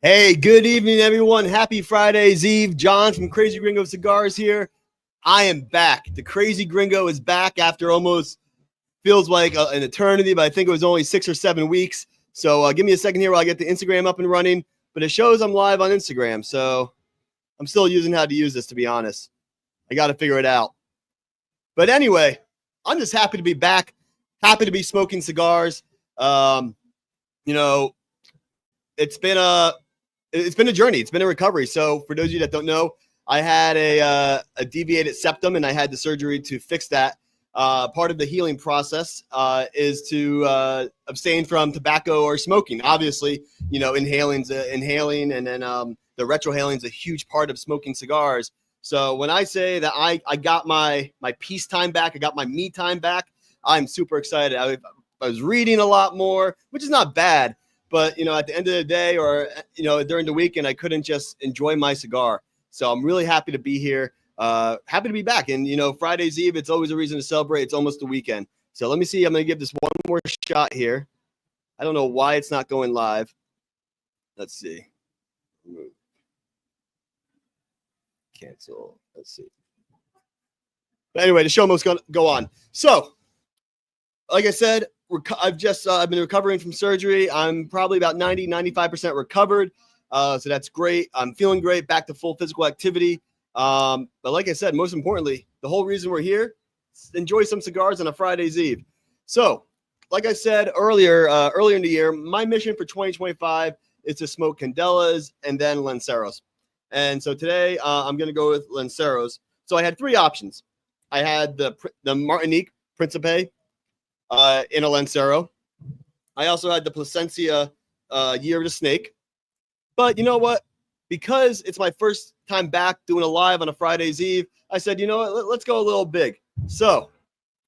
Hey, good evening, everyone. Happy Friday's Eve. John from Crazy Gringo Cigars here. I am back. The Crazy Gringo is back after almost feels like an eternity, but I think it was only 6 or 7 weeks. So give me a second here while I get the Instagram up and running. But it shows I'm live on Instagram, so I'm still using how to use this, to be honest. I got to figure it out. But anyway, I'm just happy to be back. Happy to be smoking cigars. It's been a journey. It's been a recovery. So for those of you that don't know, I had a deviated septum and I had the surgery to fix that. Part of the healing process is to abstain from tobacco or smoking. Obviously, inhaling, and then the retrohaling is a huge part of smoking cigars. So when I say that I got my peace time back, I got my me time back, I'm super excited. I was reading a lot more, which is not bad. But, at the end of the day or, during the weekend, I couldn't just enjoy my cigar. So I'm really happy to be here. Happy to be back. And, Friday's Eve, it's always a reason to celebrate. It's almost the weekend. So let me see. I'm going to give this one more shot here. I don't know why it's not going live. Let's see. Cancel. Let's see. But anyway, the show must go on. So, like I said, I've been recovering from surgery. I'm probably about 95% recovered. So that's great. I'm feeling great, back to full physical activity. But like I said, most importantly, the whole reason we're here, enjoy some cigars on a Friday's Eve. So like I said earlier in the year, my mission for 2025 is to smoke Candelas and then Lanceros. And so today I'm going to go with Lanceros. So I had 3 options. I had the Martinique Principe, in a Lancero. I also had the Plasencia Year of the Snake. But you know what? Because it's my first time back doing a live on a Friday's Eve, I said, you know what? Let's go a little big. So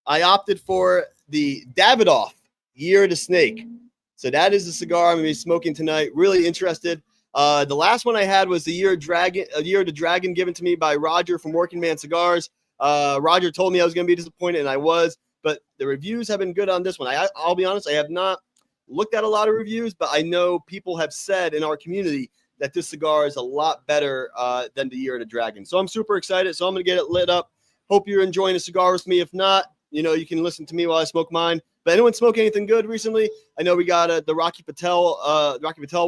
I opted for the Davidoff Year of the Snake. So that is the cigar I'm going to be smoking tonight. Really interested. The last one I had was the Year of the Dragon given to me by Roger from Working Man Cigars. Roger told me I was going to be disappointed, and I was. But the reviews have been good on this one. I'll be honest, I have not looked at a lot of reviews, but I know people have said in our community that this cigar is a lot better than the Year of the Dragon. So I'm super excited. So I'm going to get it lit up. Hope you're enjoying the cigar with me. If not, you can listen to me while I smoke mine. But anyone smoke anything good recently? I know we got the Rocky Patel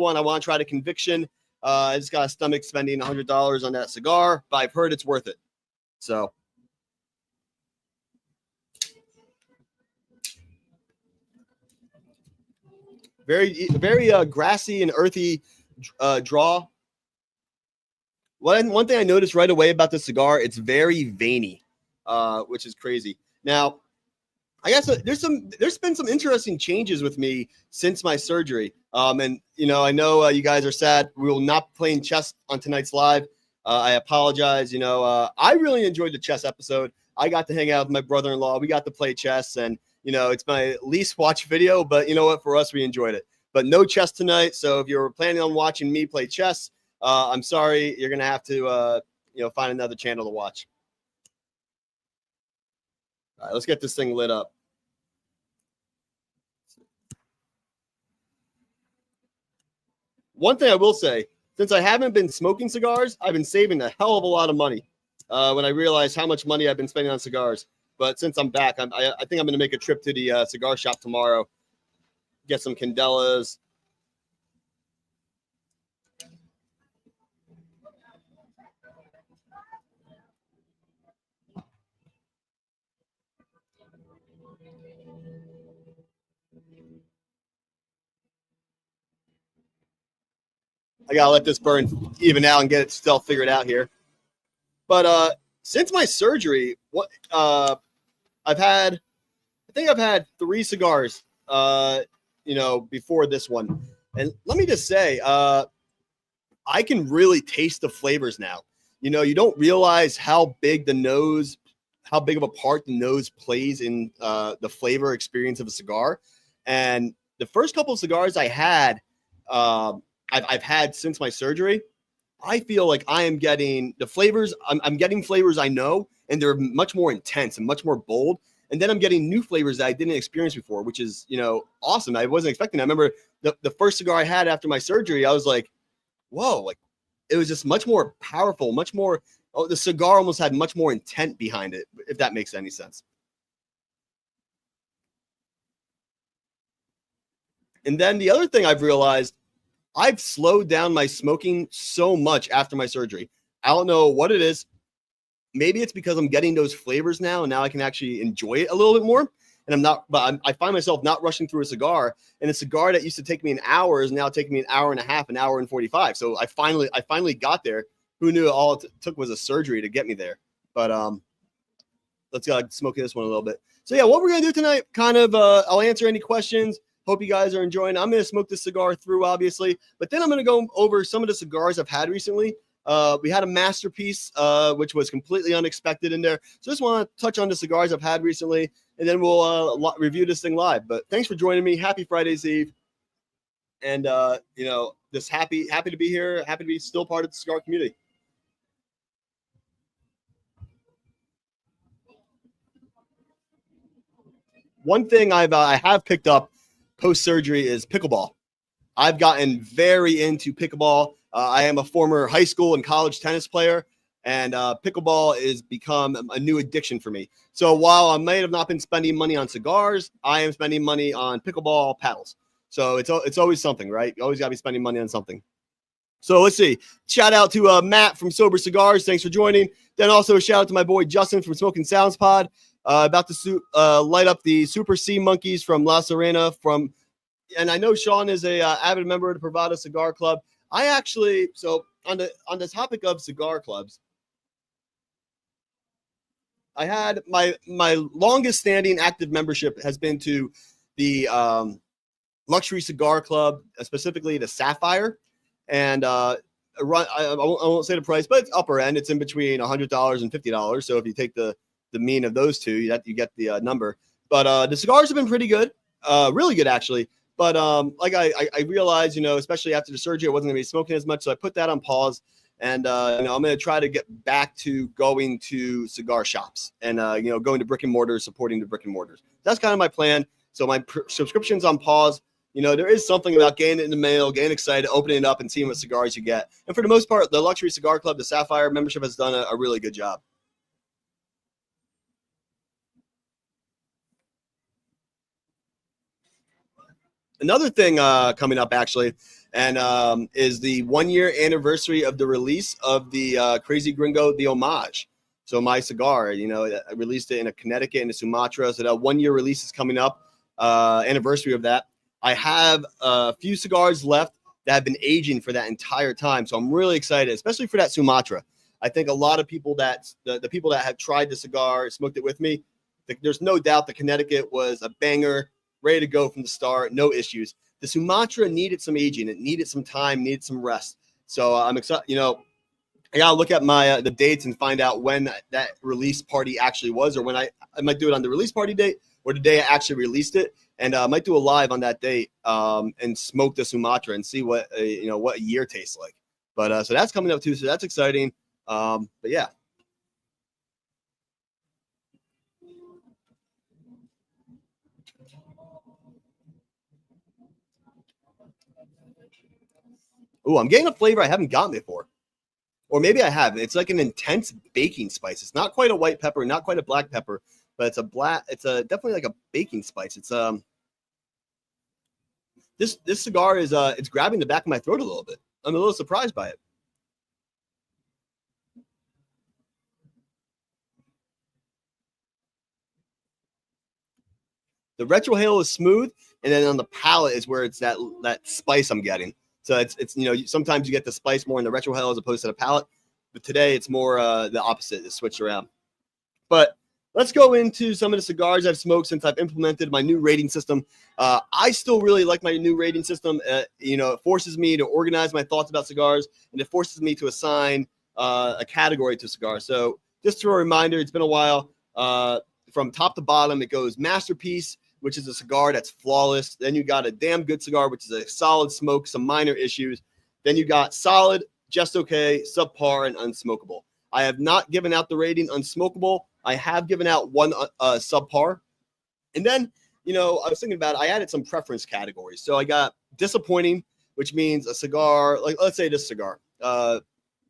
one. I want to try the Conviction. I just got a stomach spending $100 on that cigar, but I've heard it's worth it. So. Very grassy and earthy draw. One thing I noticed right away about the cigar, it's very veiny, which is crazy. Now, I guess there's been some interesting changes with me since my surgery. And I know you guys are sad. We will not be playing chess on tonight's live. I apologize. I really enjoyed the chess episode. I got to hang out with my brother-in-law. We got to play chess, and it's my least watched video, but you know what? For us, we enjoyed it. But no chess tonight. So if you're planning on watching me play chess, I'm sorry. You're going to have to, find another channel to watch. All right, let's get this thing lit up. One thing I will say, since I haven't been smoking cigars, I've been saving a hell of a lot of money when I realized how much money I've been spending on cigars. But since I'm back, I think I'm going to make a trip to the cigar shop tomorrow, get some Candelas. I got to let this burn even out and get it still figured out here. But since my surgery, I've had 3 cigars, before this one. And let me just say, I can really taste the flavors now. You don't realize how big of a part the nose plays in the flavor experience of a cigar. And the first couple of cigars I had, I've had since my surgery, I feel like I am getting the flavors. I'm getting flavors I know, and they're much more intense and much more bold. And then I'm getting new flavors that I didn't experience before, which is, awesome. I wasn't expecting that. I remember the first cigar I had after my surgery, I was like, whoa, like it was just much more powerful, much more. Oh, the cigar almost had much more intent behind it, if that makes any sense. And then the other thing I've realized, I've slowed down my smoking so much after my surgery. I don't know what it is. Maybe it's because I'm getting those flavors now, and now I can actually enjoy it a little bit more. And I'm not, but I find myself not rushing through a cigar. And a cigar that used to take me an hour is now taking me an hour and a half, an hour and 45. So I finally got there. Who knew all it took was a surgery to get me there? But let's smoke this one a little bit. So yeah, what we're gonna do tonight, kind of, I'll answer any questions. Hope you guys are enjoying. I'm gonna smoke this cigar through, obviously, but then I'm gonna go over some of the cigars I've had recently. We had a masterpiece, which was completely unexpected in there. So just want to touch on the cigars I've had recently, and then we'll review this thing live. But thanks for joining me. Happy Friday's Eve, and just happy to be here. Happy to be still part of the cigar community. One thing I have picked up post surgery is pickleball. I've gotten very into pickleball. I am a former high school and college tennis player, and pickleball has become a new addiction for me. So while I may have not been spending money on cigars, I am spending money on pickleball paddles. So it's always something, right? You always got to be spending money on something. So let's see. Shout out to Matt from Sober Cigars. Thanks for joining. Then also a shout out to my boy Justin from Smoking Sounds Pod. About to light up the Super Sea Monkeys from La Serena and I know Sean is a avid member of the Privada Cigar Club. I actually, so on the topic of cigar clubs, I had my longest standing active membership has been to the Luxury Cigar Club, specifically the Sapphire, and I won't say the price, but it's upper end. It's in between $100 and $50. So if you take the mean of those two, you get the number. But the cigars have been pretty good, really good actually. But like I realized, especially after the surgery, I wasn't gonna be smoking as much, so I put that on pause. And I'm gonna try to get back to going to cigar shops and going to brick and mortars, supporting the brick and mortars. That's kind of my plan. So my subscription's on pause. There is something about getting it in the mail, getting excited, opening it up, and seeing what cigars you get. And for the most part, the Luxury Cigar Club, the Sapphire membership, has done a really good job. Another thing coming up, actually, and is the 1 year anniversary of the release of the Crazy Gringo, the Homage. So my cigar, I released it in Connecticut and Sumatra. So that 1 year release is coming up, anniversary of that. I have a few cigars left that have been aging for that entire time. So I'm really excited, especially for that Sumatra. I think a lot of people the people that have tried the cigar, smoked it with me, there's no doubt the Connecticut was a banger, ready to go from the start, no issues. The Sumatra needed some aging. It needed some time, needed some rest. So I'm excited. I gotta look at my the dates and find out when that release party actually was, or when I might do it on the release party date or the day I actually released it, and I might do a live on that date and smoke the Sumatra and see what what a year tastes like. But so that's coming up too. So that's exciting. But yeah. Oh, I'm getting a flavor I haven't gotten before. Or maybe I have. It's like an intense baking spice. It's not quite a white pepper, not quite a black pepper, but it's a definitely like a baking spice. It's this cigar is it's grabbing the back of my throat a little bit. I'm a little surprised by it. The retrohale is smooth, and then on the palate is where it's that spice I'm getting. So it's sometimes you get the spice more in the retrohale as opposed to the palate, but today it's more the opposite. It's switched around. But let's go into some of the cigars I've smoked since I've implemented my new rating system. I still really like my new rating system. It forces me to organize my thoughts about cigars, and it forces me to assign a category to cigars. So just a reminder, it's been a while. From top to bottom, it goes masterpiece, which is a cigar that's flawless. Then you got a damn good cigar, which is a solid smoke, some minor issues. Then you got solid, just okay, subpar, and unsmokable. I have not given out the rating unsmokable. I have given out one subpar. And then, I was thinking about it. I added some preference categories. So I got disappointing, which means a cigar, like let's say this cigar,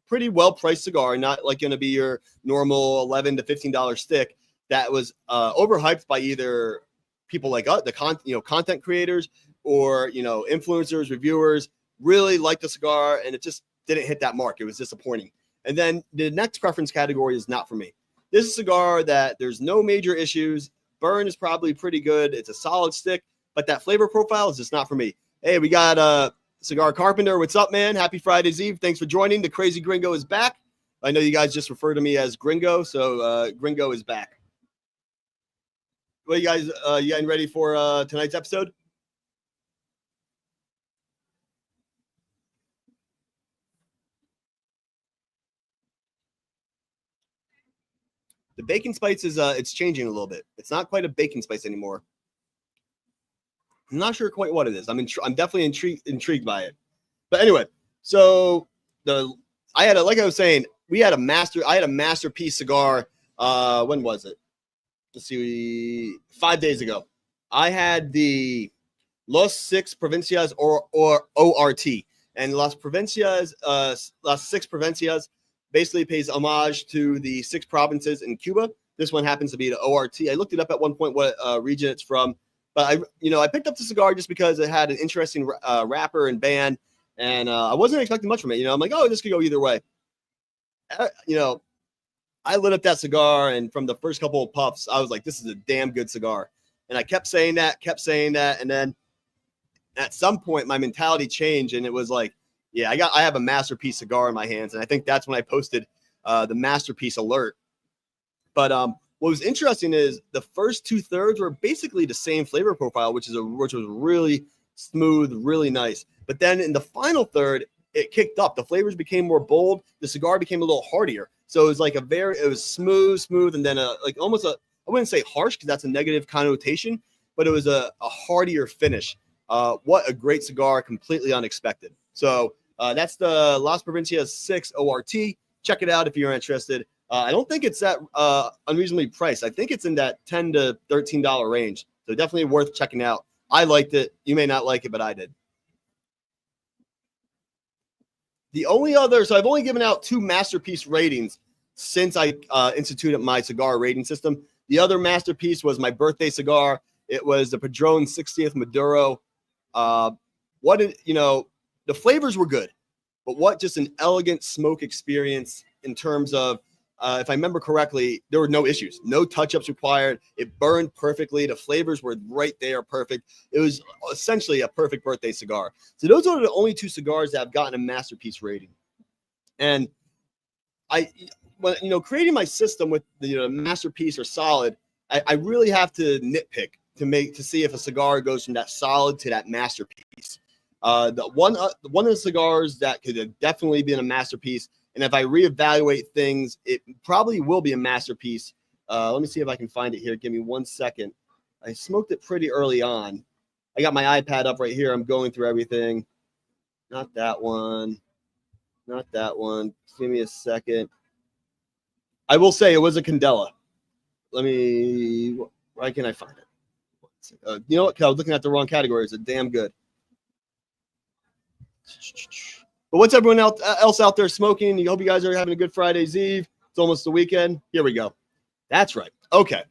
pretty well priced cigar, not like going to be your normal $11 to $15 stick that was overhyped by either people like us, the content creators, or influencers, reviewers really liked the cigar, and it just didn't hit that mark. It was disappointing. And then the next preference category is not for me. This is a cigar that there's no major issues. Burn is probably pretty good. It's a solid stick, but that flavor profile is just not for me. Hey, we got Cigar Carpenter. What's up, man? Happy Friday's Eve. Thanks for joining. The Crazy Gringo is back. I know you guys just refer to me as Gringo, so Gringo is back. What you guys, you getting ready for tonight's episode? The bacon spice is it's changing a little bit. It's not quite a bacon spice anymore. I'm not sure quite what it is. I'm definitely intrigued by it. But anyway, so I had a masterpiece cigar. When was it? Let's see, 5 days ago. I had the Los Six Provincias or ORT, and Las Six Provincias basically pays homage to the 6 provinces in Cuba. This one happens to be the ORT. I looked it up at one point what region it's from, but I picked up the cigar just because it had an interesting wrapper and band, and I wasn't expecting much from it. I'm like, oh, this could go either way. I lit up that cigar, and from the first couple of puffs, I was like, this is a damn good cigar. And I kept saying that, and then at some point, my mentality changed, and it was like, yeah, I have a masterpiece cigar in my hands, and I think that's when I posted the masterpiece alert. But what was interesting is the first 2/3 were basically the same flavor profile, which was really smooth, really nice. But then in the final third, it kicked up. The flavors became more bold. The cigar became a little heartier. So it was like it was smooth, and then I wouldn't say harsh because that's a negative connotation, but it was a heartier finish. What a great cigar, completely unexpected. So that's the Las Provincias 6 ORT. Check it out if you're interested. I don't think it's that unreasonably priced. I think it's in that $10 to $13 range. So definitely worth checking out. I liked it. You may not like it, but I did. The only other, so I've only given out 2 masterpiece ratings since I instituted my cigar rating system. The other masterpiece was my birthday cigar. It was the Padron 60th Maduro. The flavors were good, but what just an elegant smoke experience in terms of, if I remember correctly, there were no issues, no touch-ups required. It burned perfectly. The flavors were right there, perfect. It was essentially a perfect birthday cigar. So those are the only 2 cigars that have gotten a masterpiece rating. And creating my system with the masterpiece or solid, I really have to nitpick to see if a cigar goes from that solid to that masterpiece. The one of the cigars that could have definitely been a masterpiece, and if I reevaluate things, it probably will be a masterpiece. Let me see if I can find it here. Give me 1 second. I smoked it pretty early on. I got my iPad up right here. I'm going through everything. Not that one. Not that one. Give me a second. I will say it was a Candela. Why can't I find it? You know what? I was looking at the wrong category. It's a damn good. But what's everyone else out there smoking? You hope you guys are having a good Friday's Eve. It's almost the weekend. Here we go. That's right. Okay.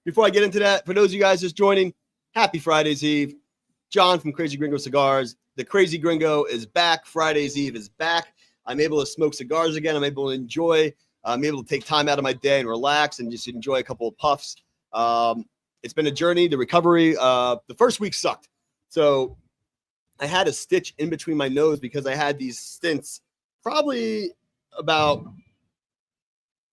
Before I get into that, for those of you guys just joining, happy Friday's Eve. John from Crazy Gringo Cigars. The Crazy Gringo is back. Friday's Eve is back. I'm able to smoke cigars again. I'm able to enjoy. I'm able to take time out of my day and relax and just enjoy a couple of puffs. It's been a journey, the recovery. The first week sucked. So I had a stitch in between my nose because I had these stints probably about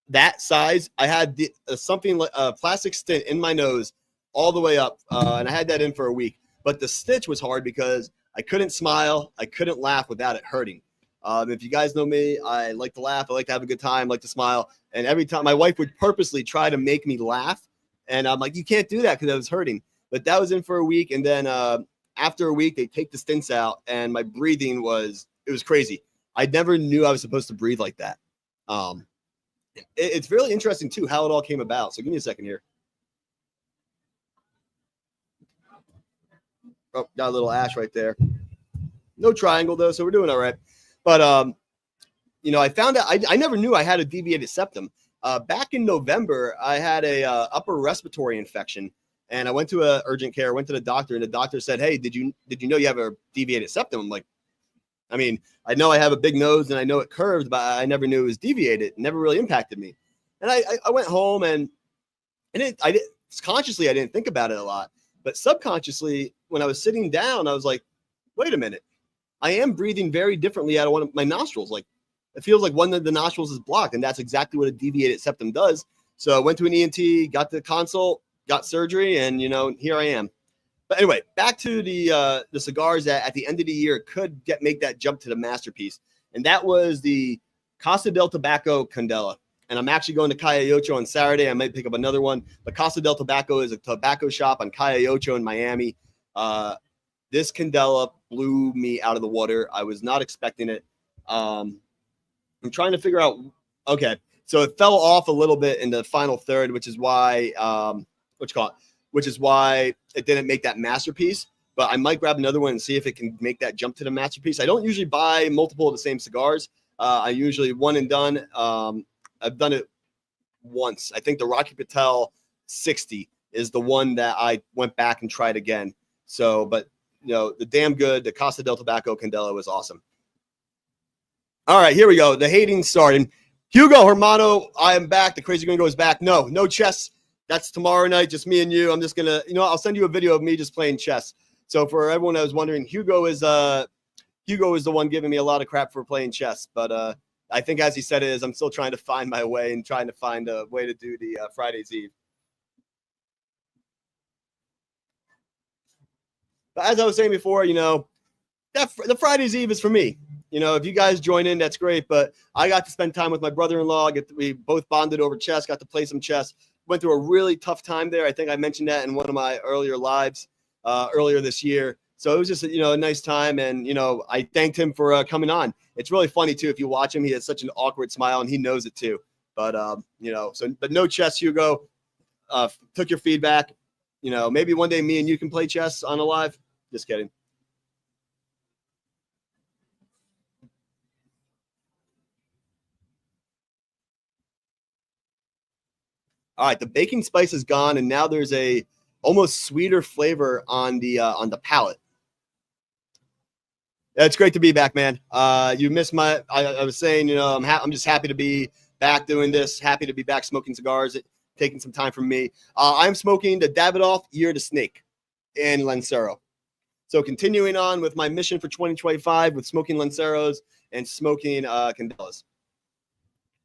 that size. I had something like a plastic stint in my nose all the way up, and I had that in for a week. But the stitch was hard because I couldn't smile. I couldn't laugh without it hurting. If you guys know me, I like to laugh. I like to have a good time, like to smile. And every time my wife would purposely try to make me laugh. And I'm like, you can't do that because I was hurting. But that was in for a week. And then after a week, they take the stints out. And my breathing was crazy. I never knew I was supposed to breathe like that. It's really interesting, too, how it all came about. So give me a second here. Oh, got a little ash right there. No triangle though, so we're doing all right. But you know, I found out I never knew I had a deviated septum. Back in November, I had a upper respiratory infection, and I went to a urgent care, went to the doctor, and the doctor said, "Hey, did you know you have a deviated septum?" I'm like, I mean, I know I have a big nose and I know it curved, but I never knew it was deviated. It never really impacted me. And I went home and consciously I didn't think about it a lot, but subconsciously when I was sitting down, I was like, wait a minute, I am breathing very differently out of one of my nostrils. Like it feels like one of the nostrils is blocked, and that's exactly what a deviated septum does. So I went to an ENT, got the consult, got surgery, and you know, here I am. But anyway, back to the cigars that at the end of the year could make that jump to the masterpiece, and that was the Casa del Tobacco Candela. And I'm actually going to Calle Ocho on Saturday. I might pick up another one. But Casa del Tobacco is a tobacco shop on Calle Ocho in Miami. This Candela blew me out of the water. I was not expecting it. I'm trying to figure out. Okay, so it fell off a little bit in the final third, which is why which is why it didn't make that masterpiece. But I might grab another one and see if it can make that jump to the masterpiece. I don't usually buy multiple of the same cigars. I usually one and done. I've done it once. I think the Rocky Patel 60 is the one that I went back and tried again. So, but you know, the damn good, the Casa del Tobacco Candela was awesome. All right, here we go. The hating started. Hugo Hermano, I am back. The Crazy Gringo is back. No chess. That's tomorrow night, just me and you. I'm just gonna, you know, I'll send you a video of me just playing chess. So for everyone that was wondering, Hugo is the one giving me a lot of crap for playing chess. But I think, as he said it is, I'm still trying to find my way and trying to find a way to do the Friday's Eve. But as I was saying before, you know, the Friday's Eve is for me. You know, if you guys join in, that's great. But I got to spend time with my brother-in-law. We both bonded over chess, got to play some chess. Went through a really tough time there. I think I mentioned that in one of my earlier lives earlier this year. So it was just, you know, a nice time. And, you know, I thanked him for coming on. It's really funny, too. If you watch him, he has such an awkward smile, and he knows it, too. But, you know, but no chess, Hugo. Took your feedback. You know, maybe one day me and you can play chess on a live. Just kidding. All right, the baking spice is gone, and now there's a almost sweeter flavor on the palate. It's great to be back, man. You missed my. I was saying, you know, I'm just happy to be back doing this. Happy to be back smoking cigars, taking some time from me. I'm smoking the Davidoff Ear to Snake in Lancero. So continuing on with my mission for 2025 with smoking Lanceros and smoking Candelas.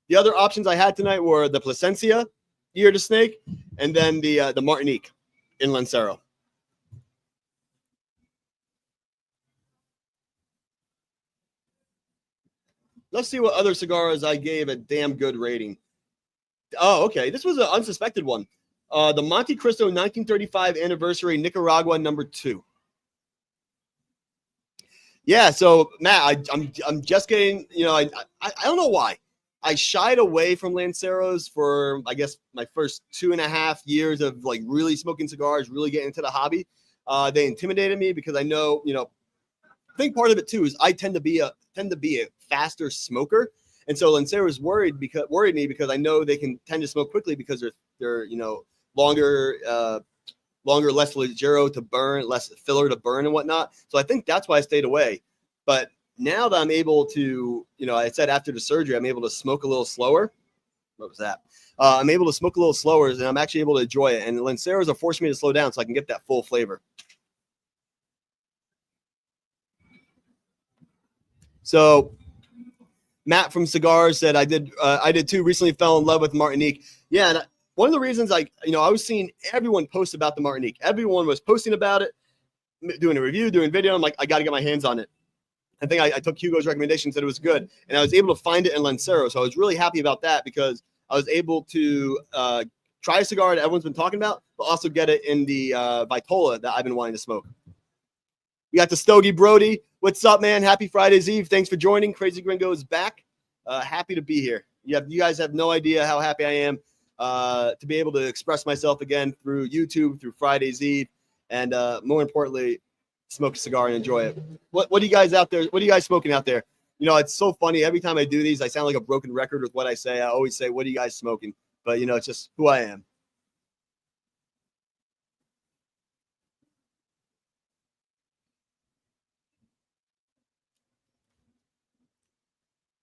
The other options I had tonight were the Plasencia Ear to Snake, and then the Martinique in Lancero. Let's see what other cigars I gave a damn good rating. Oh, okay. This was an unsuspected one. The Monte Cristo 1935 Anniversary Nicaragua #2. Yeah, so Matt, I'm just getting, you know, I don't know why. I shied away from Lanceros for, I guess, my first 2.5 years of like really smoking cigars, really getting into the hobby. They intimidated me because I know, you know, I think part of it too is I tend to be a faster smoker, and so Lanceros worried me because I know they can tend to smoke quickly because they're you know longer, less ligero to burn, less filler to burn and whatnot. So I think that's why I stayed away. But now that I'm able to, you know, I said after the surgery, I'm able to smoke a little slower. What was that? I'm able to smoke a little slower, and I'm actually able to enjoy it. And Lanceros are forcing me to slow down so I can get that full flavor. So Matt from Cigars said I did too. Recently fell in love with Martinique. Yeah, and one of the reasons I was seeing everyone post about the Martinique. Everyone was posting about it, doing a review, doing video. I'm like, I got to get my hands on it. I think I took Hugo's recommendation, said it was good, and I was able to find it in Lancero. So I was really happy about that because I was able to try a cigar that everyone's been talking about, but also get it in the Vitola that I've been wanting to smoke. We got the Stogie Brody. What's up, man? Happy Friday's Eve. Thanks for joining. Crazy Gringo is back. Happy to be here. You guys have no idea how happy I am to be able to express myself again through YouTube, through Friday's Eve, and more importantly, smoke a cigar and enjoy it. What are you guys out there? What are you guys smoking out there? You know, it's so funny. Every time I do these, I sound like a broken record with what I say. I always say, what are you guys smoking? But, you know, it's just who I am.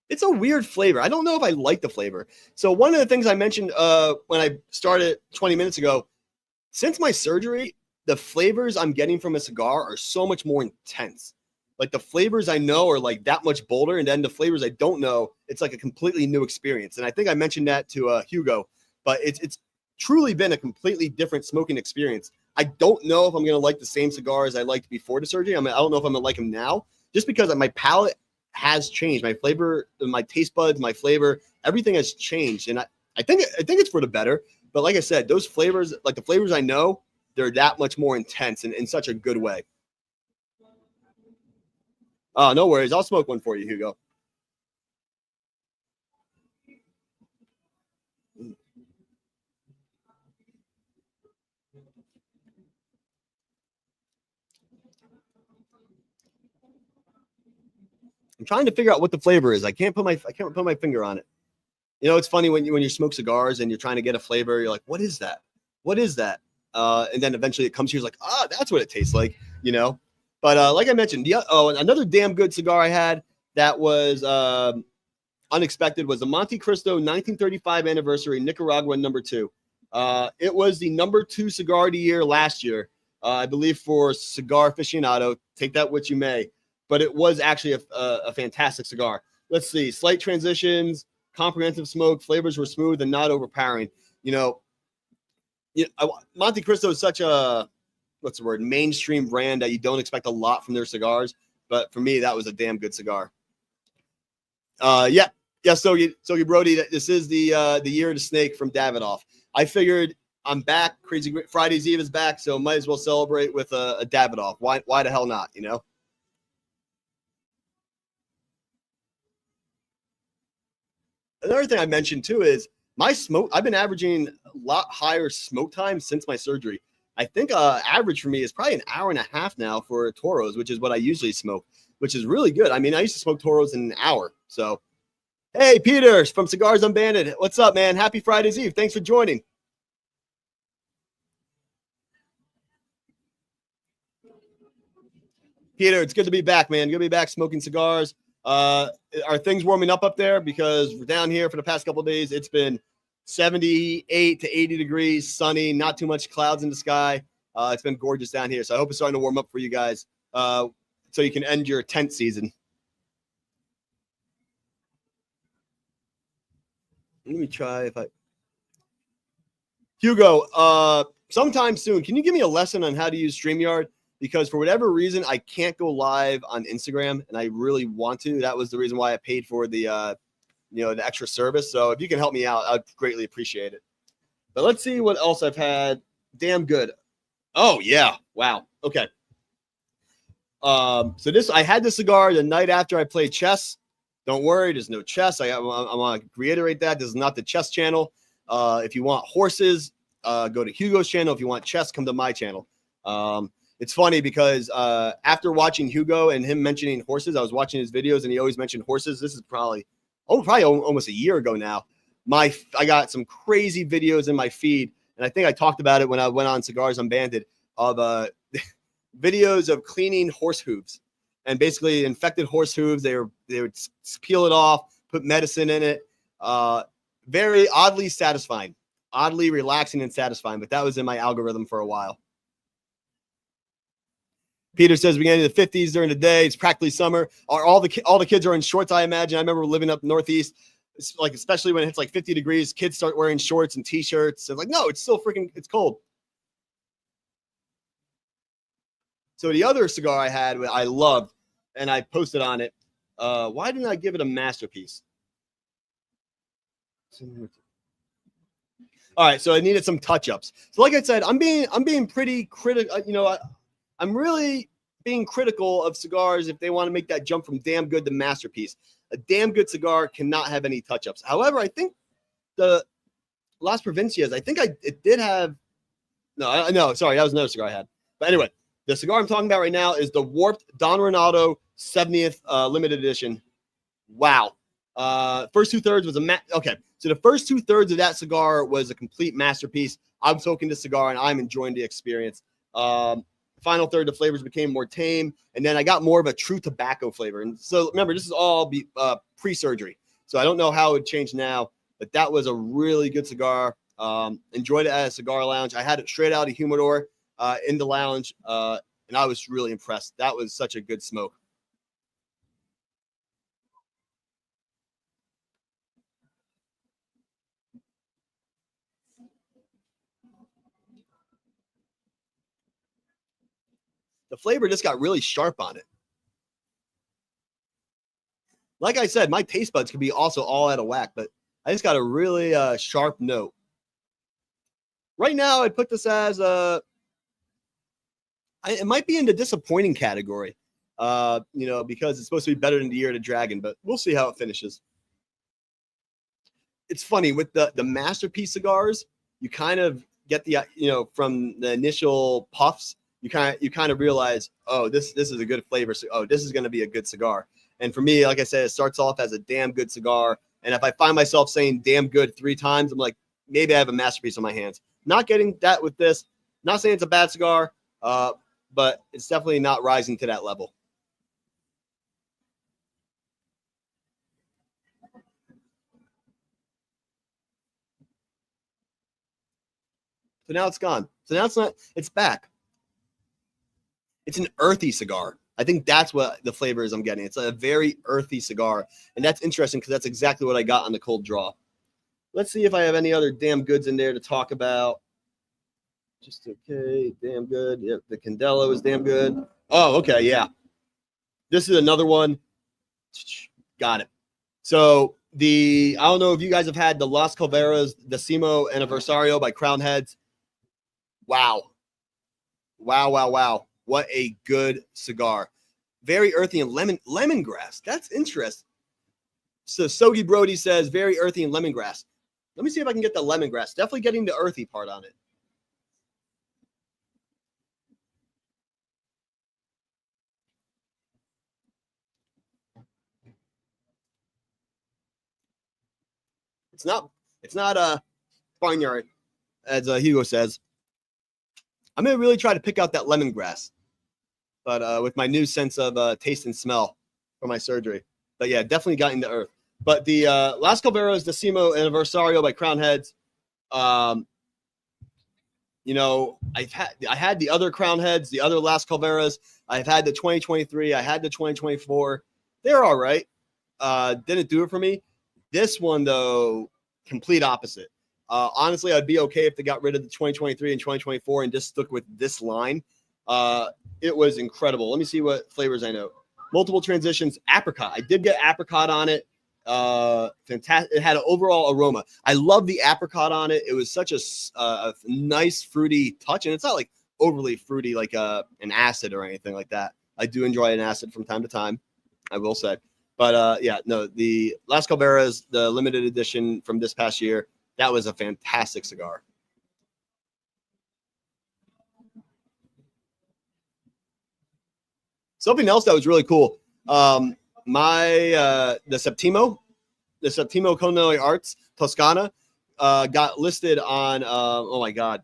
It's a weird flavor. I don't know if I like the flavor. So one of the things I mentioned when I started 20 minutes ago, since my surgery, the flavors I'm getting from a cigar are so much more intense. Like the flavors I know are like that much bolder, and then the flavors I don't know, it's like a completely new experience. And I think I mentioned that to Hugo, but it's truly been a completely different smoking experience. I don't know if I'm gonna like the same cigars I liked before the surgery. I don't know if I'm gonna like them now, just because my palate has changed. My flavor, my taste buds, my flavor, everything has changed, and I think it's for the better. But like I said, those flavors, like the flavors I know, they're that much more intense and in such a good way. Oh, no worries. I'll smoke one for you, Hugo. I'm trying to figure out what the flavor is. I can't put my finger on it. You know, it's funny when you smoke cigars and you're trying to get a flavor, you're like, what is that? What is that? And then eventually it comes to you, like, that's what it tastes like, you know. But like I mentioned, another damn good cigar I had that was unexpected was the Monte Cristo 1935 anniversary Nicaragua #2. It was the #2 cigar of the year last year, I believe, for Cigar Aficionado. Take that what you may, but it was actually a fantastic cigar. Let's see, slight transitions, comprehensive smoke, flavors were smooth and not overpowering. Monte Cristo is such a mainstream brand that you don't expect a lot from their cigars. But for me, that was a damn good cigar. Yeah, Sogi Brody, this is the year of the snake from Davidoff. I figured I'm back. Crazy Friday's Eve is back, so might as well celebrate with a Davidoff. Why the hell not? You know. Another thing I mentioned too is my smoke. I've been averaging a lot higher smoke time since my surgery. I think average for me is probably an hour and a half now for Toros, which is what I usually smoke, which is really good. I mean, I used to smoke Toros in an hour. So, hey, Peter from Cigars Unbanded. What's up, man? Happy Friday's Eve. Thanks for joining. Peter, it's good to be back, man. Good to be back smoking cigars. Are things warming up there? Because we're down here for the past couple of days. It's been 78 to 80 degrees, sunny, not too much clouds in the sky. It's been gorgeous down here. So I hope it's starting to warm up for you guys so you can end your tent season. Let me try if I... Hugo, sometime soon, can you give me a lesson on how to use StreamYard? Because for whatever reason, I can't go live on Instagram, and I really want to. That was the reason why I paid for the the extra service. So if you can help me out, I'd greatly appreciate it. But let's see what else I've had. Damn good. Oh yeah. Wow. Okay. So I had this cigar the night after I played chess. Don't worry, there's no chess. I want to reiterate that. This is not the chess channel. If you want horses, go to Hugo's channel. If you want chess, come to my channel. It's funny because after watching Hugo and him mentioning horses, I was watching his videos and he always mentioned horses. This is probably almost a year ago now. I got some crazy videos in my feed, and I think I talked about it when I went on Cigars Unbanded of videos of cleaning horse hooves, and basically infected horse hooves. They would peel it off, put medicine in it. Very oddly satisfying, oddly relaxing and satisfying. But that was in my algorithm for a while. Peter says beginning of the 50s during the day, it's practically summer. All the kids are in shorts, I imagine. I remember living up northeast, like especially when it hits like 50 degrees, kids start wearing shorts and t-shirts. It's like, no, it's still it's cold. So the other cigar I had, I loved, and I posted on it. Why didn't I give it a masterpiece? All right, so I needed some touch-ups. So like I said, I'm being pretty critical. I'm really being critical of cigars if they want to make that jump from damn good to masterpiece. A damn good cigar cannot have any touch-ups. However, I think the Las Provincias, it did have... No, sorry, that was another cigar I had. But anyway, The cigar I'm talking about right now is the Warped Don Ronaldo 70th limited edition. Wow. First 2/3 was okay. So the first 2/3 of that cigar was a complete masterpiece. I'm smoking the cigar and I'm enjoying the experience. Final third, the flavors became more tame, and then I got more of a true tobacco flavor. And so remember, this is all pre-surgery, so I don't know how it would change now. But that was a really good cigar. Enjoyed it at a cigar lounge. I had it straight out of humidor in the lounge, and I was really impressed. That was such a good smoke. The flavor just got really sharp on it. Like I said, my taste buds could be also all out of whack, but I just got a really sharp note. Right now, I'd put this as it might be in the disappointing category, because it's supposed to be better than the Year of the Dragon, but we'll see how it finishes. It's funny with the masterpiece cigars, you kind of get the from the initial puffs, you kind of realize, oh, this is a good flavor. So, oh, this is going to be a good cigar. And for me, like I said, it starts off as a damn good cigar. And if I find myself saying damn good 3 times, I'm like, maybe I have a masterpiece on my hands. Not getting that with this. Not saying it's a bad cigar, but it's definitely not rising to that level. So now it's gone. So now it's back. It's an earthy cigar. I think that's what the flavor is I'm getting. It's a very earthy cigar. And that's interesting because that's exactly what I got on the cold draw. Let's see if I have any other damn goods in there to talk about. Just okay. Damn good. Yep. The Candelo is damn good. Oh, okay. Yeah. This is another one. Got it. So I don't know if you guys have had the Las Calveras Decimo Aniversario by Crown Heads. Wow. What a good cigar. Very earthy and lemongrass. That's interesting. So Sogi Brody says very earthy and lemongrass. Let me see if I can get the lemongrass. Definitely getting the earthy part on it. It's not a barnyard, as Hugo says. I'm going to really try to pick out that lemongrass, but with my new sense of taste and smell from my surgery. But yeah, definitely got into earth. But the Las Calveras Decimo Aniversario by Crown Heads, I had the other Crown Heads, the other Las Calveras. I've had the 2023. I had the 2024. They're all right. Didn't do it for me. This one, though, complete opposite. Honestly, I'd be okay if they got rid of the 2023 and 2024 and just stuck with this line. It was incredible. Let me see what flavors I know. Multiple transitions, apricot. I did get apricot on it. Fantastic. It had an overall aroma. I love the apricot on it. It was such a nice fruity touch, and it's not like overly fruity like an acid or anything like that. I do enjoy an acid from time to time, I will say. But the Las Calveras, the limited edition from this past year, that was a fantastic cigar. Something else that was really cool. The Septimo Culinary Arts Toscana got listed on oh my god,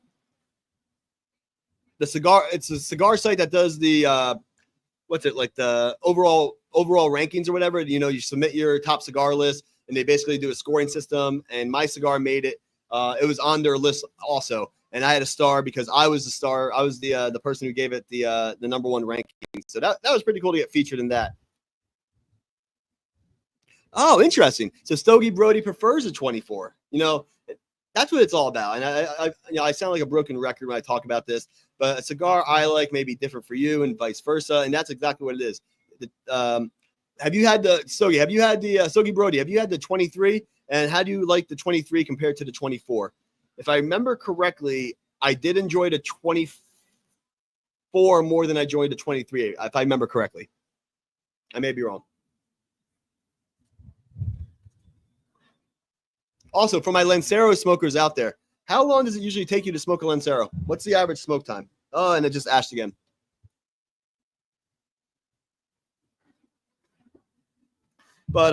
it's a cigar site that does the the overall rankings or whatever. You submit your top cigar list and they basically do a scoring system, and my cigar made it. It was on their list also, and I had a star because I was the star. I was the person who gave it the number one ranking. So that was pretty cool to get featured in that. Oh, interesting. So Stogie Brody prefers a 24. That's what it's all about. And I sound like a broken record when I talk about this, but a cigar I like may be different for you and vice versa. And that's exactly what it is. Have you had the Stogie? Have you had the Stogie Brody? Have you had the 23? And how do you like the 23 compared to the 24? If I remember correctly, I did enjoy the 24 more than I enjoyed the 23, if I remember correctly. I may be wrong. Also, for my Lancero smokers out there, how long does it usually take you to smoke a Lancero? What's the average smoke time? Oh, and it just ashed again. But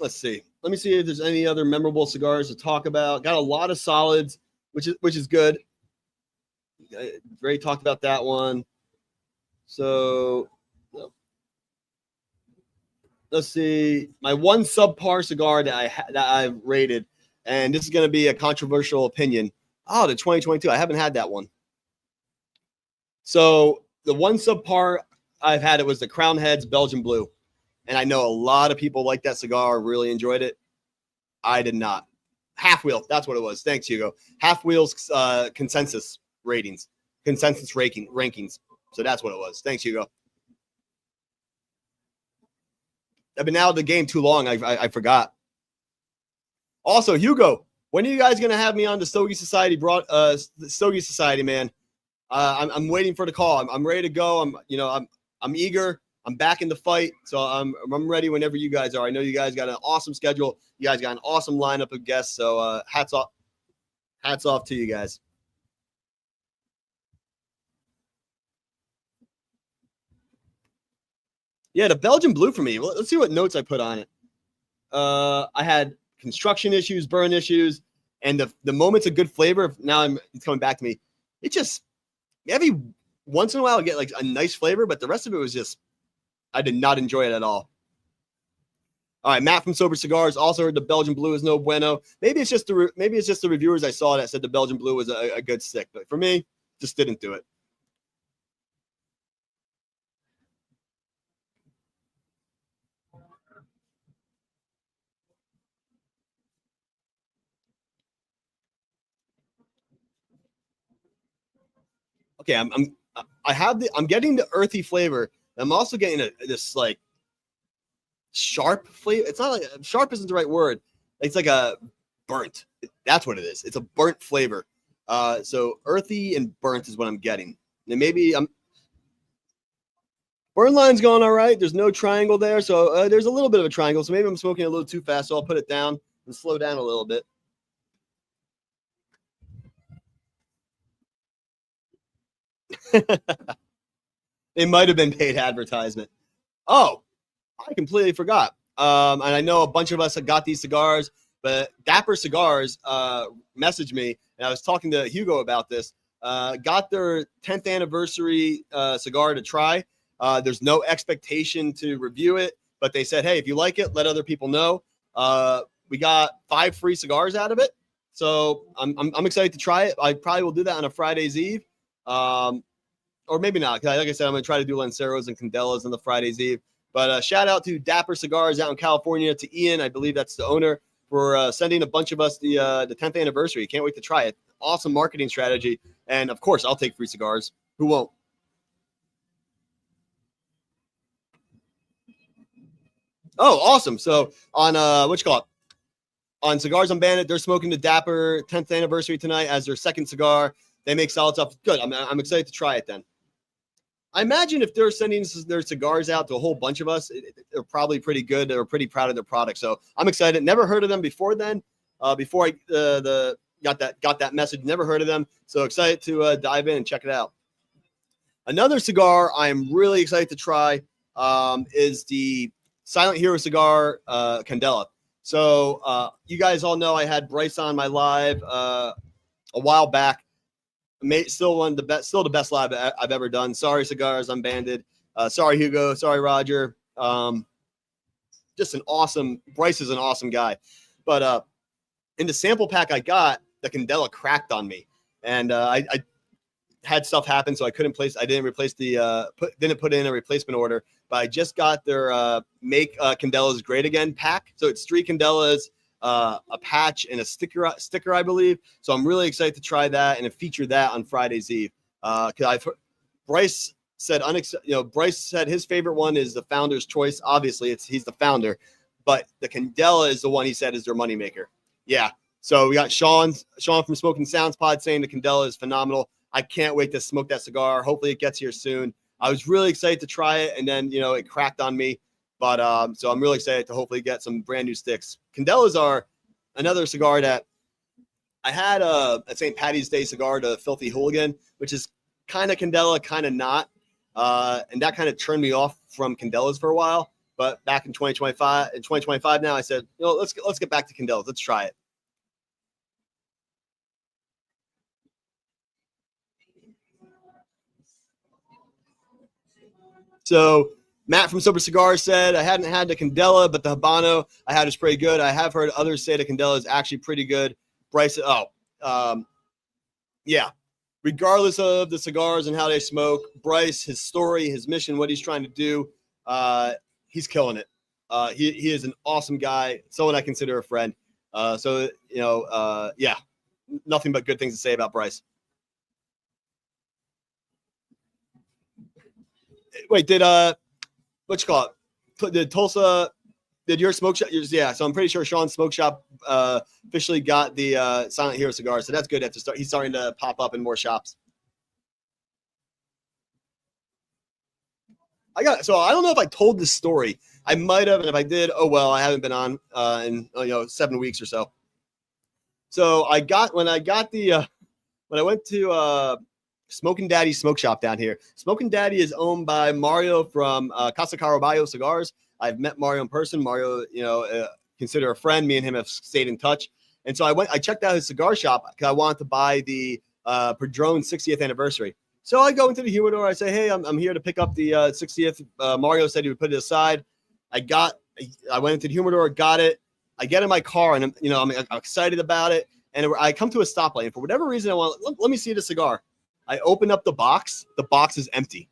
let's see. Let me see if there's any other memorable cigars to talk about. Got a lot of solids, which is good. Ray talked about that one. So let's see. My one subpar cigar that I've rated, and this is going to be a controversial opinion. Oh, the 2022. I haven't had that one. So the one subpar I've had, it was the Crown Heads Belgian Blue. And I know a lot of people like that cigar, really enjoyed it. I did not. Half Wheel, that's what it was. Thanks, Hugo. Half Wheel's consensus rankings. So that's what it was. Thanks, Hugo. I've been out of the game too long. I forgot. Also, Hugo, when are you guys gonna have me on the Stogie Society? The Stogie Society, man. I'm waiting for the call. I'm ready to go. I'm eager. I'm back in the fight, so I'm ready whenever you guys are. I know you guys got an awesome schedule. You guys got an awesome lineup of guests. So hats off to you guys. Yeah, the Belgian Blue for me. Let's see what notes I put on it. I had construction issues, burn issues, and the moments of good flavor. Now it's coming back to me. It just every once in a while I get like a nice flavor, but the rest of it was just I did not enjoy it at all. All right, Matt from Sober Cigars also heard the Belgian Blue is no bueno. Maybe it's just the reviewers I saw that said the Belgian Blue was a good stick, but for me, just didn't do it. Okay, I'm getting the earthy flavor. I'm also getting this like sharp flavor. It's not like sharp isn't the right word. It's like a burnt. That's what it is. It's a burnt flavor. So earthy and burnt is what I'm getting. And maybe burn line's going all right. There's no triangle there, so there's a little bit of a triangle. So maybe I'm smoking a little too fast. So I'll put it down and slow down a little bit. It might have been paid advertisement. Oh, I completely forgot. And I know a bunch of us have got these cigars, but Dapper Cigars messaged me, and I was talking to Hugo about this. Got their 10th anniversary cigar to try. There's no expectation to review it, but they said, hey, if you like it, let other people know. We got 5 free cigars out of it. So I'm excited to try it. I probably will do that on a Friday's Eve. Or maybe not. Like I said, I'm going to try to do Lanceros and Candelas on the Friday's Eve. But shout out to Dapper Cigars out in California, to Ian, I believe that's the owner, for sending a bunch of us the 10th anniversary. Can't wait to try it. Awesome marketing strategy. And, of course, I'll take free cigars. Who won't? Oh, awesome. So on, what you call it? On Cigars Unbanded, they're smoking the Dapper 10th anniversary tonight as their second cigar. They make solid stuff. Good. I'm excited to try it then. I imagine if they're sending their cigars out to a whole bunch of us, they're probably pretty good. They're pretty proud of their product. So I'm excited. Never heard of them before then. Before I got that message, never heard of them. So excited to dive in and check it out. Another cigar I'm really excited to try is the Silent Hero cigar, Candela. So you guys all know I had Bryce on my live a while back. Still the best live I've ever done. Sorry, Cigars Unbanded. Sorry, Hugo. Sorry, Roger. Just an awesome. Bryce is an awesome guy. But in the sample pack I got, the Candela cracked on me, and I had stuff happen, so I couldn't place. I didn't replace didn't put in a replacement order. But I just got their Make Candelas Great Again pack. So it's 3 Candelas. A patch and a sticker, I believe. So I'm really excited to try that and to feature that on Friday's Eve. Because Bryce said, Bryce said his favorite one is the Founder's Choice. Obviously, he's the founder, but the Candela is the one he said is their moneymaker. Yeah. So we got Sean from Smoking Sounds Pod saying the Candela is phenomenal. I can't wait to smoke that cigar. Hopefully it gets here soon. I was really excited to try it, and then it cracked on me. But so I'm really excited to hopefully get some brand new sticks. Candelas are another cigar that I had a St. Patty's Day cigar, the Filthy Hooligan, which is kind of Candela, kind of not. And that kind of turned me off from Candelas for a while. But back in 2025 now, I said, let's get back to Candelas. Let's try it. So Matt from Sober Cigars said, I hadn't had the Candela, but the Habano I had is pretty good. I have heard others say the Candela is actually pretty good. Bryce, yeah. Regardless of the cigars and how they smoke, Bryce, his story, his mission, what he's trying to do, he's killing it. He is an awesome guy, someone I consider a friend. Yeah, nothing but good things to say about Bryce. Wait, did what you call it? Did Tulsa? Did your smoke shop? Yeah, so I'm pretty sure Sean's smoke shop officially got the Silent Hero cigar, so that's good. He's starting to pop up in more shops. So I don't know if I told this story. I might have, and if I did, oh well, I haven't been on in 7 weeks or so. So when I went to Smoking Daddy Smoke Shop down here. Smoking Daddy is owned by Mario from Casa Caraballo Cigars. I've met Mario in person. Mario, consider a friend. Me and him have stayed in touch. And so I checked out his cigar shop because I wanted to buy the Padron 60th anniversary. So I go into the humidor. I say, hey, I'm here to pick up the 60th. Mario said he would put it aside. I went into the humidor, got it. I get in my car and I'm excited about it. And I come to a stoplight. And for whatever reason, I want, let me see the cigar. I open up the box. The box is empty.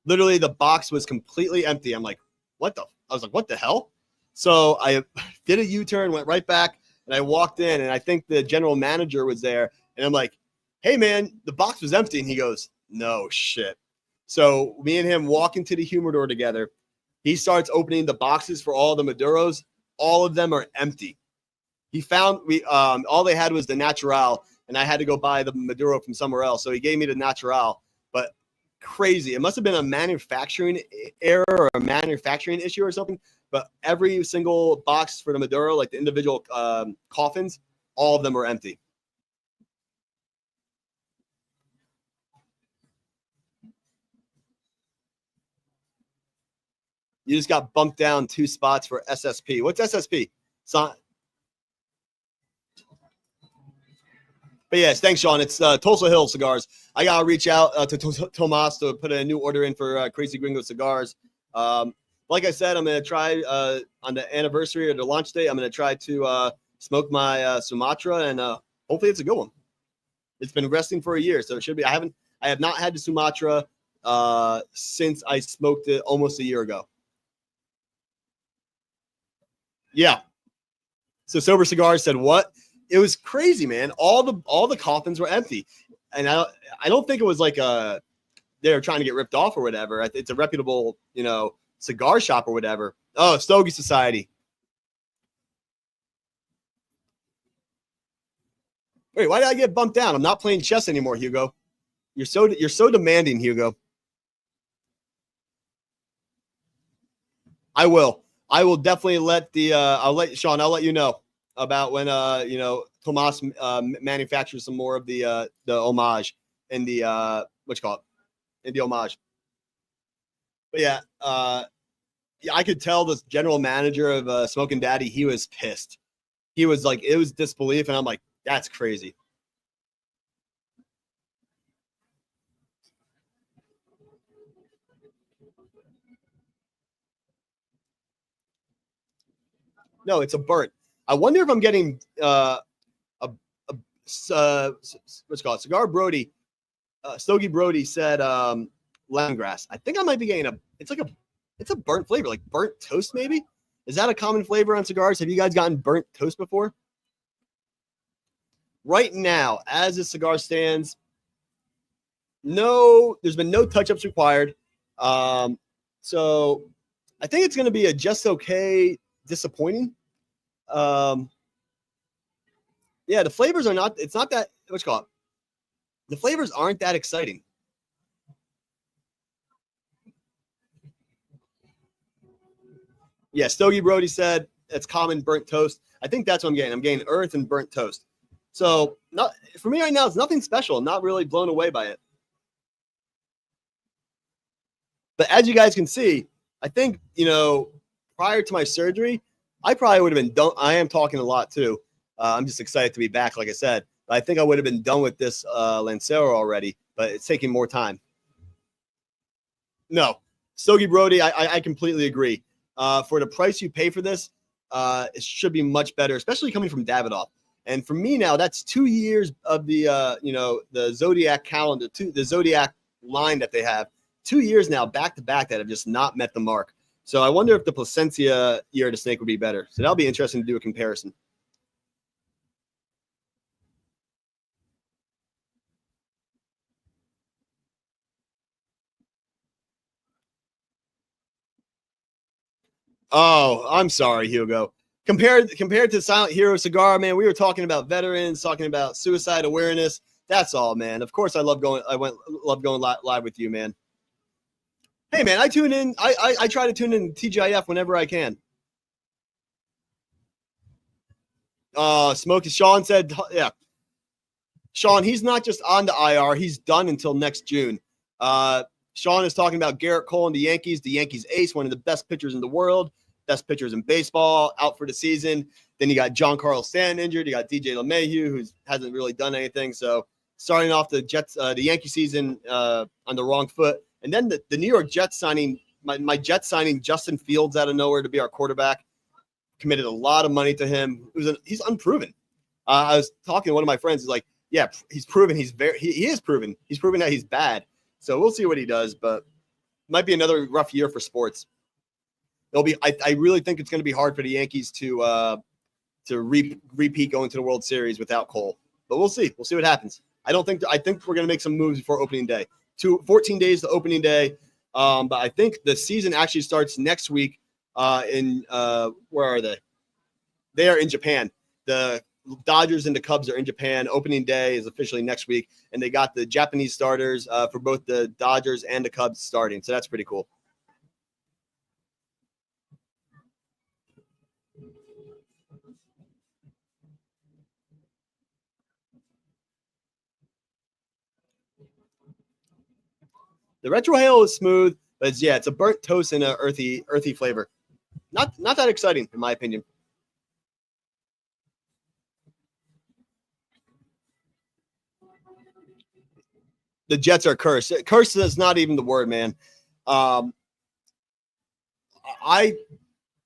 Literally, the box was completely empty. I'm like, I was like, what the hell? So I did a U-turn, went right back, and I walked in, and I think the general manager was there. And I'm like, hey, man, the box was empty. And he goes, no shit. So me and him walk into the humidor together. He starts opening the boxes for all the Maduros. All of them are empty. He found all they had was the Natural, and I had to go buy the Maduro from somewhere else. So he gave me the Natural, but crazy. It must have been a manufacturing error or a manufacturing issue or something. But every single box for the Maduro, like the individual coffins, all of them are empty. You just got bumped down 2 spots for SSP. What's SSP? But yes, thanks, Sean. It's Tulsa Hill Cigars. I got to reach out to Tomas to put a new order in for Crazy Gringo Cigars. Like I said, I'm going to try on the anniversary or the launch day, I'm going to try to smoke my Sumatra, and hopefully it's a good one. It's been resting for a year, so it should be. I have not had the Sumatra since I smoked it almost a year ago. Yeah. So Sober Cigars said, what? It was crazy, man. All the coffins were empty. And I don't think it was like they were trying to get ripped off or whatever. It's a reputable, cigar shop or whatever. Oh, Stogie Society. Wait, why did I get bumped down? I'm not playing chess anymore, Hugo. You're so demanding, Hugo. I will definitely let I'll let you know about when Tomas manufactures some more of the homage in the what you call it, in the homage. But yeah, I could tell the general manager of Smoking Daddy, he was pissed. He was like, it was disbelief, and I'm like, that's crazy. No, it's a burnt. I wonder if I'm getting what's it called? Cigar Brody, Stogie Brody said lemongrass. I think I might be getting it's a burnt flavor, like burnt toast maybe. Is that a common flavor on cigars? Have you guys gotten burnt toast before? Right now, as the cigar stands, no, there's been no touch-ups required. So I think it's going to be a just okay disappointing. Yeah, the flavors are not, it's not that, what's called, the flavors aren't that exciting. Yeah, Stogie Brody said it's common burnt toast. I think that's what I'm getting. I'm getting earth and burnt toast. So not for me right now, it's nothing special. I'm not really blown away by it. But as you guys can see, I think, prior to my surgery, I probably would have been done. I am talking a lot too. I'm just excited to be back, like I said. I think I would have been done with this Lancero already, but it's taking more time. No, Stogie Brody, I completely agree. For the price you pay for this, it should be much better, especially coming from Davidoff. And for me now, that's 2 years of the the Zodiac calendar, the Zodiac line that they have. 2 years now, back to back, that have just not met the mark. So I wonder if the Placencia year of the snake would be better. So that'll be interesting to do a comparison. Oh, I'm sorry, Hugo. Compared to Silent Hero Cigar, man, we were talking about veterans, talking about suicide awareness. That's all, man. Of course, I love going. Love going live with you, man. Hey, man, I tune in. I try to tune in TGIF whenever I can. Smokey Sean said, yeah. Sean, he's not just on the IR. He's done until next June. Sean is talking about Garrett Cole and the Yankees ace, one of the best pitchers in the world, best pitchers in baseball, out for the season. Then you got Giancarlo Stanton injured. You got DJ LeMahieu, who hasn't really done anything. So starting off the Yankee season on the wrong foot. And then the New York Jets signing, my Jets signing Justin Fields out of nowhere to be our quarterback, committed a lot of money to him. He's unproven. I was talking to one of my friends. He's like, yeah, he's proven. He is proven. He's proven that he's bad. So we'll see what he does, but might be another rough year for sports. I really think it's going to be hard for the Yankees to repeat going to the World Series without Cole. But we'll see. We'll see what happens. I think we're going to make some moves before opening day. 14 days to opening day. But I think the season actually starts next week. Where are they? They are in Japan. The Dodgers and the Cubs are in Japan. Opening day is officially next week, and they got the Japanese starters for both the Dodgers and the Cubs starting. So that's pretty cool. The retrohale is smooth, but it's a burnt toast and an earthy flavor. Not that exciting, in my opinion. The Jets are cursed. Cursed is not even the word, man.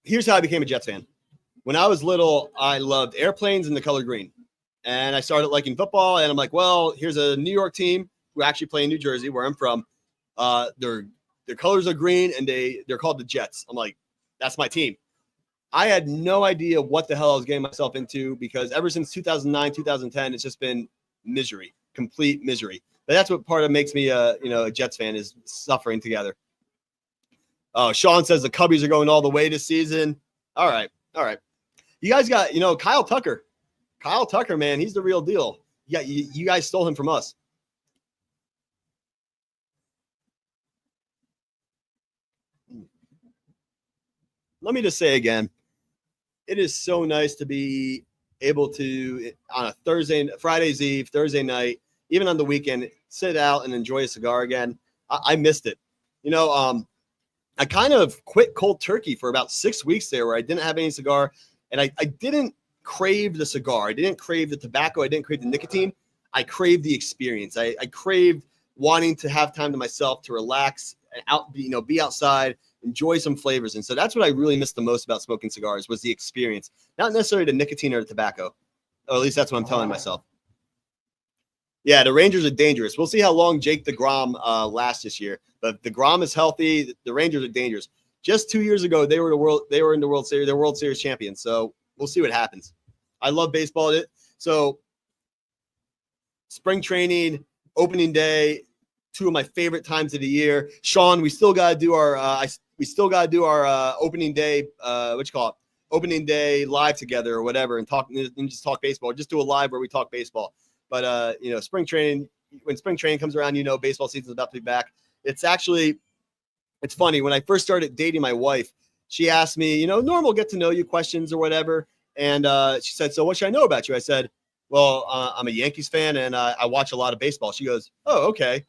Here's how I became a Jets fan. When I was little, I loved airplanes and the color green. And I started liking football, and I'm like, well, here's a New York team who actually play in New Jersey, where I'm from. Their colors are green, and they're called the Jets. I'm like, that's my team. I had no idea what the hell I was getting myself into, because ever since 2009, 2010, it's just been misery, complete misery. But that's what part of makes me a Jets fan, is suffering together. Oh, Sean says the Cubbies are going all the way this season. All right. You guys got, Kyle Tucker. Kyle Tucker, man, he's the real deal. Yeah, you guys stole him from us. Let me just say again, it is so nice to be able to, on a Friday's Eve, Thursday night, even on the weekend, sit out and enjoy a cigar again. I missed it. I kind of quit cold turkey for about 6 weeks there, where I didn't have any cigar, and I didn't crave the cigar. I didn't crave the tobacco. I didn't crave the nicotine. I craved the experience. I craved wanting to have time to myself, to relax, and be outside, enjoy some flavors. And so that's what I really missed the most about smoking cigars, was the experience, not necessarily the nicotine or the tobacco. Or at least that's what I'm telling myself. Yeah, the Rangers are dangerous. We'll see how long Jake DeGrom lasts this year. But DeGrom is healthy. The Rangers are dangerous. Just 2 years ago, they were in the World Series. They're World Series champions. So we'll see what happens. I love baseball. So spring training, opening day, two of my favorite times of the year. Sean, we still got to do our opening day. Opening day live together or whatever, and just talk baseball. Or just do a live where we talk baseball. But spring training, when spring training comes around, baseball season is about to be back. It's funny. When I first started dating my wife, she asked me, normal get to know you questions or whatever. And she said, so what should I know about you? I said, well, I'm a Yankees fan, and I watch a lot of baseball. She goes, oh, okay.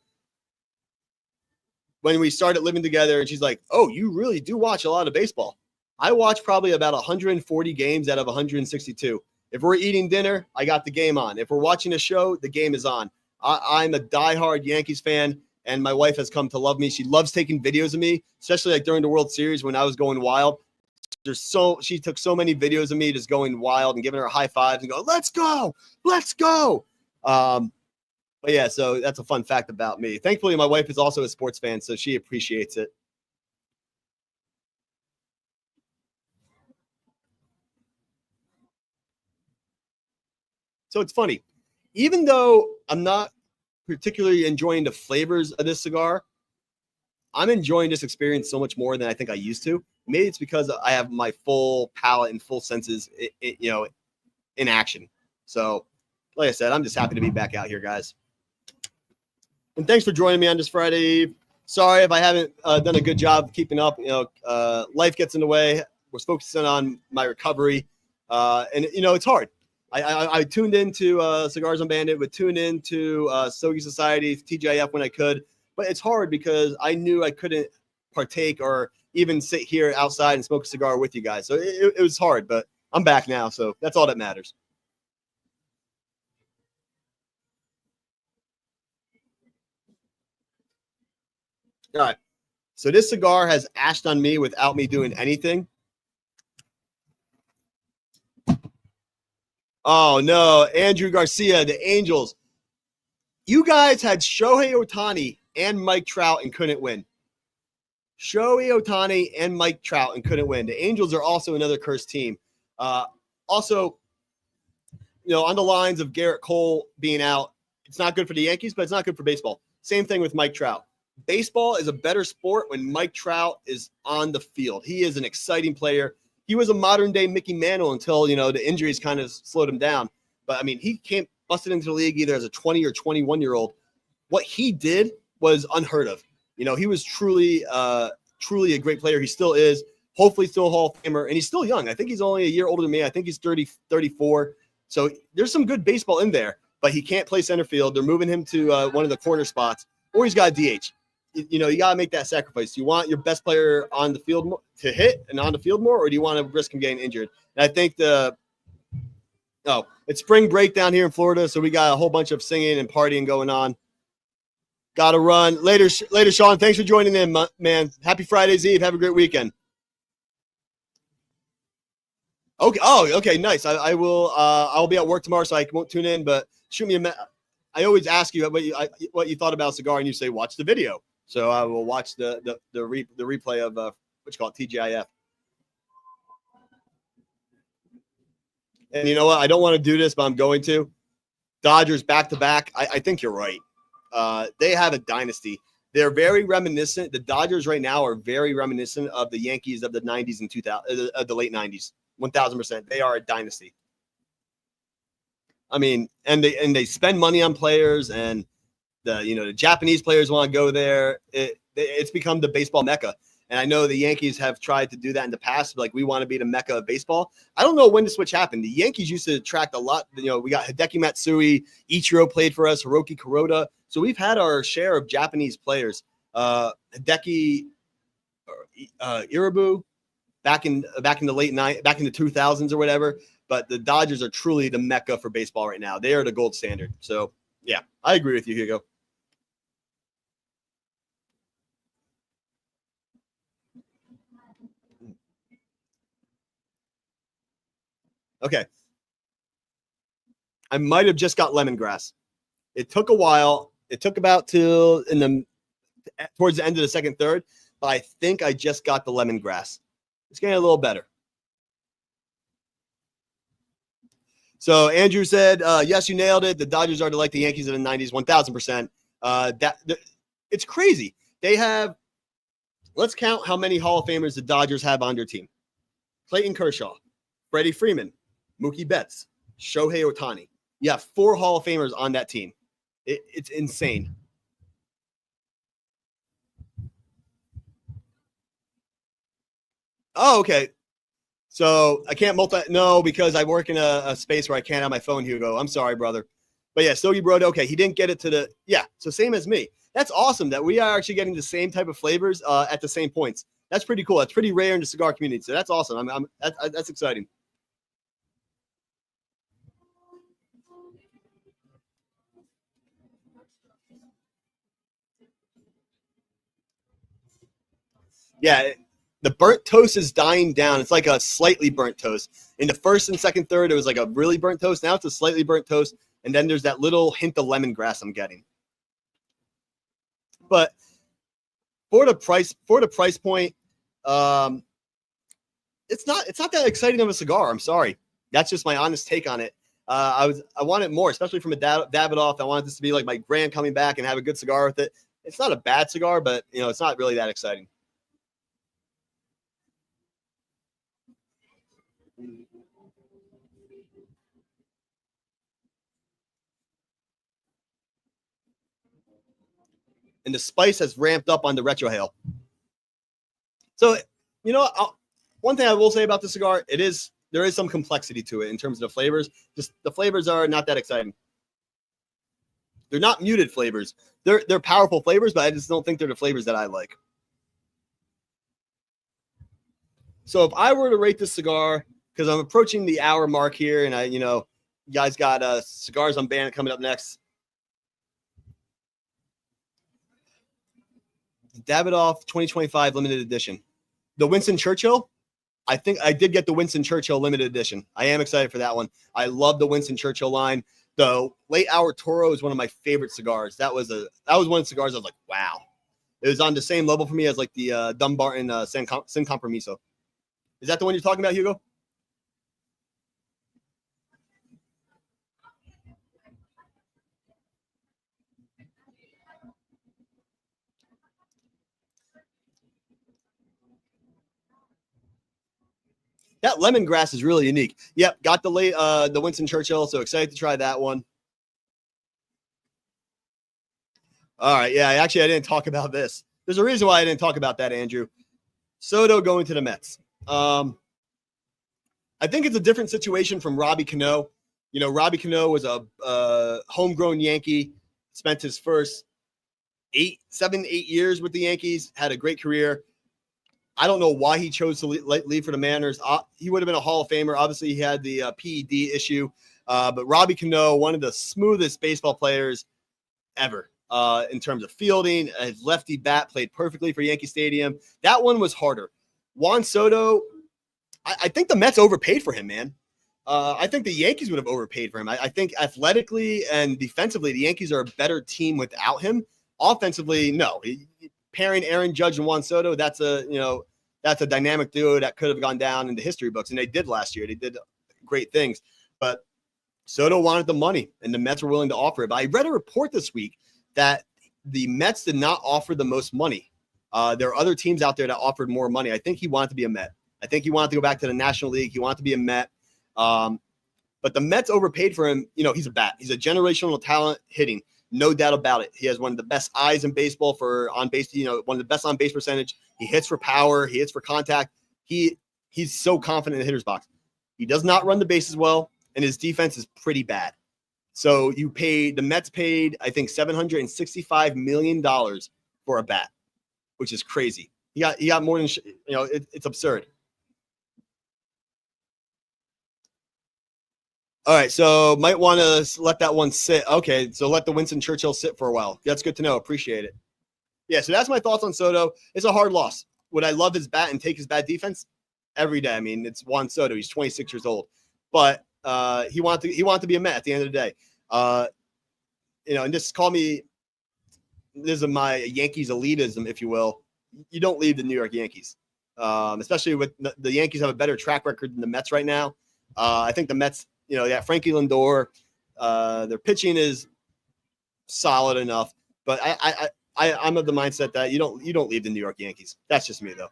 when we started living together, and she's like, "Oh, you really do watch a lot of baseball." I watch probably about 140 games out of 162. If we're eating dinner, I got the game on. If we're watching a show, the game is on. I'm a diehard Yankees fan, and my wife has come to love me. She loves taking videos of me, especially like during the World Series when I was going wild. She took so many videos of me just going wild and giving her high fives and go, "Let's go, let's go." But yeah, so that's a fun fact about me. Thankfully, my wife is also a sports fan, so she appreciates it. So it's funny. Even though I'm not particularly enjoying the flavors of this cigar, I'm enjoying this experience so much more than I think I used to. Maybe it's because I have my full palate and full senses, in action. So, like I said, I'm just happy to be back out here, guys. And thanks for joining me on this Friday Eve. Sorry if I haven't done a good job keeping up. Life gets in the way. We're focusing on my recovery, and it's hard. I tuned into Cigars Unbanded, would tune into Sogi Society, TGIF when I could, but it's hard because I knew I couldn't partake or even sit here outside and smoke a cigar with you guys. So it was hard, but I'm back now, so that's all that matters. All right. So this cigar has ashed on me without me doing anything. Oh, no. Andrew Garcia, the Angels. You guys had Shohei Ohtani and Mike Trout and couldn't win. Shohei Ohtani and Mike Trout and couldn't win. The Angels are also another cursed team. Also, on the lines of Garrett Cole being out, it's not good for the Yankees, but it's not good for baseball. Same thing with Mike Trout. Baseball is a better sport when Mike Trout is on the field. He is an exciting player. He was a modern-day Mickey Mantle until, the injuries kind of slowed him down. But, I mean, he came busted into the league either as a 20 or 21-year-old. What he did was unheard of. He was truly a great player. He still is. Hopefully still a Hall of Famer. And he's still young. I think he's only a year older than me. I think he's 34. So there's some good baseball in there. But he can't play center field. They're moving him to one of the corner spots. Or he's got a DH. You got to make that sacrifice. You want your best player on the field to hit and on the field more, or do you want to risk him getting injured? And I think it's spring break down here in Florida, so we got a whole bunch of singing and partying going on. Got to run. Later, Sean. Thanks for joining in, man. Happy Friday's Eve. Have a great weekend. Okay. Oh, okay. Nice. I will. I'll be at work tomorrow, so I won't tune in. But shoot me a. I always ask you what you thought about a cigar, and you say watch the video. So I will watch the replay of what you call it, TGIF. And you know what? I don't want to do this, but I'm going to. Dodgers back to back. I think you're right. They have a dynasty. They're very reminiscent. The Dodgers right now are very reminiscent of the Yankees of the 90s and 2000, of the late 90s. 1000%. They are a dynasty. I mean, and they spend money on players, and the Japanese players want to go there. It's become the baseball mecca. And I know the Yankees have tried to do that in the past. Like, we want to be the mecca of baseball. I don't know when the switch happened. The Yankees used to attract a lot. We got Hideki Matsui, Ichiro played for us, Hiroki Kuroda. So we've had our share of Japanese players. Hideki Irabu back in the late back in the 2000s or whatever. But the Dodgers are truly the mecca for baseball right now. They are the gold standard. So yeah, I agree with you, Hugo. Okay. I might have just got lemongrass. It took a while. It took about towards the end of the second third, but I think I just got the lemongrass. It's getting a little better. So Andrew said, yes, you nailed it. The Dodgers are like the Yankees of the 90s, 1000%. It's crazy. They have, let's count how many Hall of Famers the Dodgers have on their team. Clayton Kershaw, Freddie Freeman, Mookie Betts, Shohei Ohtani. You have 4 Hall of Famers on that team. It's insane. Oh, okay. So I can't because I work in a space where I can't have my phone, Hugo. I'm sorry, brother. But yeah, Stogie Broda, okay, he didn't get it to so same as me. That's awesome that we are actually getting the same type of flavors at the same points. That's pretty cool. That's pretty rare in the cigar community. So that's awesome. That's exciting. Yeah, the burnt toast is dying down. It's like a slightly burnt toast. In the first and second third, it was like a really burnt toast. Now it's a slightly burnt toast, and then there's that little hint of lemongrass I'm getting. But for the price point, um, it's not that exciting of a cigar. I'm sorry. That's just my honest take on it. I want it more, especially from a Davidoff. I wanted this to be like my grand coming back and have a good cigar with it. It's not a bad cigar, but it's not really that exciting. And the spice has ramped up on the retrohale. So, one thing I will say about the cigar, there is some complexity to it in terms of the flavors. Just the flavors are not that exciting. They're not muted flavors. They're powerful flavors, but I just don't think they're the flavors that I like. So if I were to rate this cigar, because I'm approaching the hour mark here, and you guys got Cigars on Bandit coming up next. Davidoff 2025 limited edition. The Winston Churchill, I think I did get the Winston Churchill limited edition. I am excited for that one. I love the Winston Churchill line. The Late Hour Toro is one of my favorite cigars. That was one of the cigars I was like, wow. It was on the same level for me as like the Dumbarton Sin Compromiso. Is that the one you're talking about, Hugo? That lemongrass is really unique. Yep, got the Winston Churchill, so excited to try that one. All right, yeah, actually, I didn't talk about this. There's a reason why I didn't talk about that, Andrew. Soto going to the Mets. I think it's a different situation from Robbie Cano. Robbie Cano was a homegrown Yankee, spent his first 8 years with the Yankees, had a great career. I don't know why he chose to leave for the Mariners. He would have been a Hall of Famer. Obviously, he had the PED issue. But Robbie Cano, one of the smoothest baseball players ever in terms of fielding. His lefty bat played perfectly for Yankee Stadium. That one was harder. Juan Soto, I think the Mets overpaid for him, man. I think the Yankees would have overpaid for him. I think athletically and defensively, the Yankees are a better team without him. Offensively, no. Pairing Aaron Judge and Juan Soto, that's a dynamic duo that could have gone down in the history books, and they did last year. They did great things, but Soto wanted the money, and the Mets were willing to offer it. But I read a report this week that the Mets did not offer the most money. There are other teams out there that offered more money. I think he wanted to be a Met. I think he wanted to go back to the National League. He wanted to be a Met. But the Mets overpaid for him. He's a bat. He's a generational talent hitting. No doubt about it. He has one of the best eyes in baseball for on base, one of the best on base percentage. He hits for power. He hits for contact. He's so confident in the hitter's box. He does not run the bases well, and his defense is pretty bad. So the Mets paid, I think, $765 million for a bat, which is crazy. He got more than, it's absurd. All right, so might want to let that one sit. Okay, so let the Winston Churchill sit for a while. That's good to know. Appreciate it. Yeah, so that's my thoughts on Soto. It's a hard loss. Would I love his bat and take his bad defense? Every day. I mean, it's Juan Soto. He's 26 years old. But he wanted to be a Met at the end of the day. And this is my Yankees elitism, if you will. You don't leave the New York Yankees. Especially with the Yankees have a better track record than the Mets right now. I think the Mets, Frankie Lindor, their pitching is solid enough, but I'm of the mindset that you don't leave the New York Yankees. That's just me, though.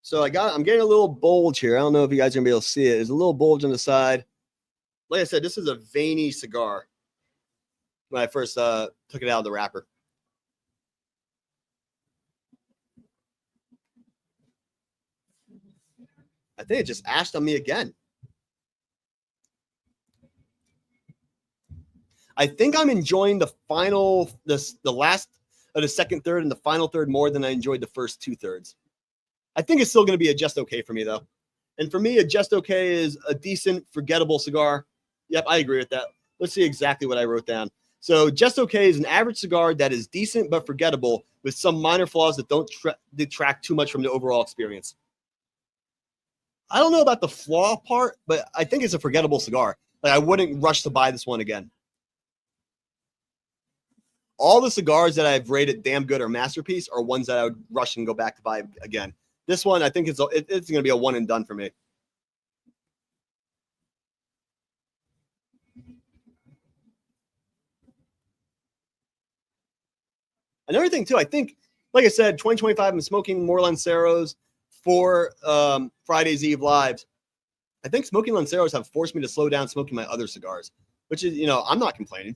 So I'm getting a little bulge here. I don't know if you guys are gonna be able to see it. There's a little bulge on the side. Like I said, this is a veiny cigar. When I first took it out of the wrapper. I think it just ashed on me again. I think I'm enjoying the last of the second third and the final third more than I enjoyed the first 2/3. I think it's still going to be a just okay for me, though. And for me, a just okay is a decent, forgettable cigar. Yep, I agree with that. Let's see exactly what I wrote down. So just okay is an average cigar that is decent but forgettable with some minor flaws that don't detract too much from the overall experience. I don't know about the flaw part, but I think it's a forgettable cigar. Like, I wouldn't rush to buy this one again. All the cigars that I've rated damn good or masterpiece are ones that I would rush and go back to buy again. This one, I think it's going to be a one and done for me. Another thing, too, I think, like I said, 2025, I'm smoking more Lanceros for Friday's Eve Lives. I think smoking Lanceros have forced me to slow down smoking my other cigars, which is, I'm not complaining.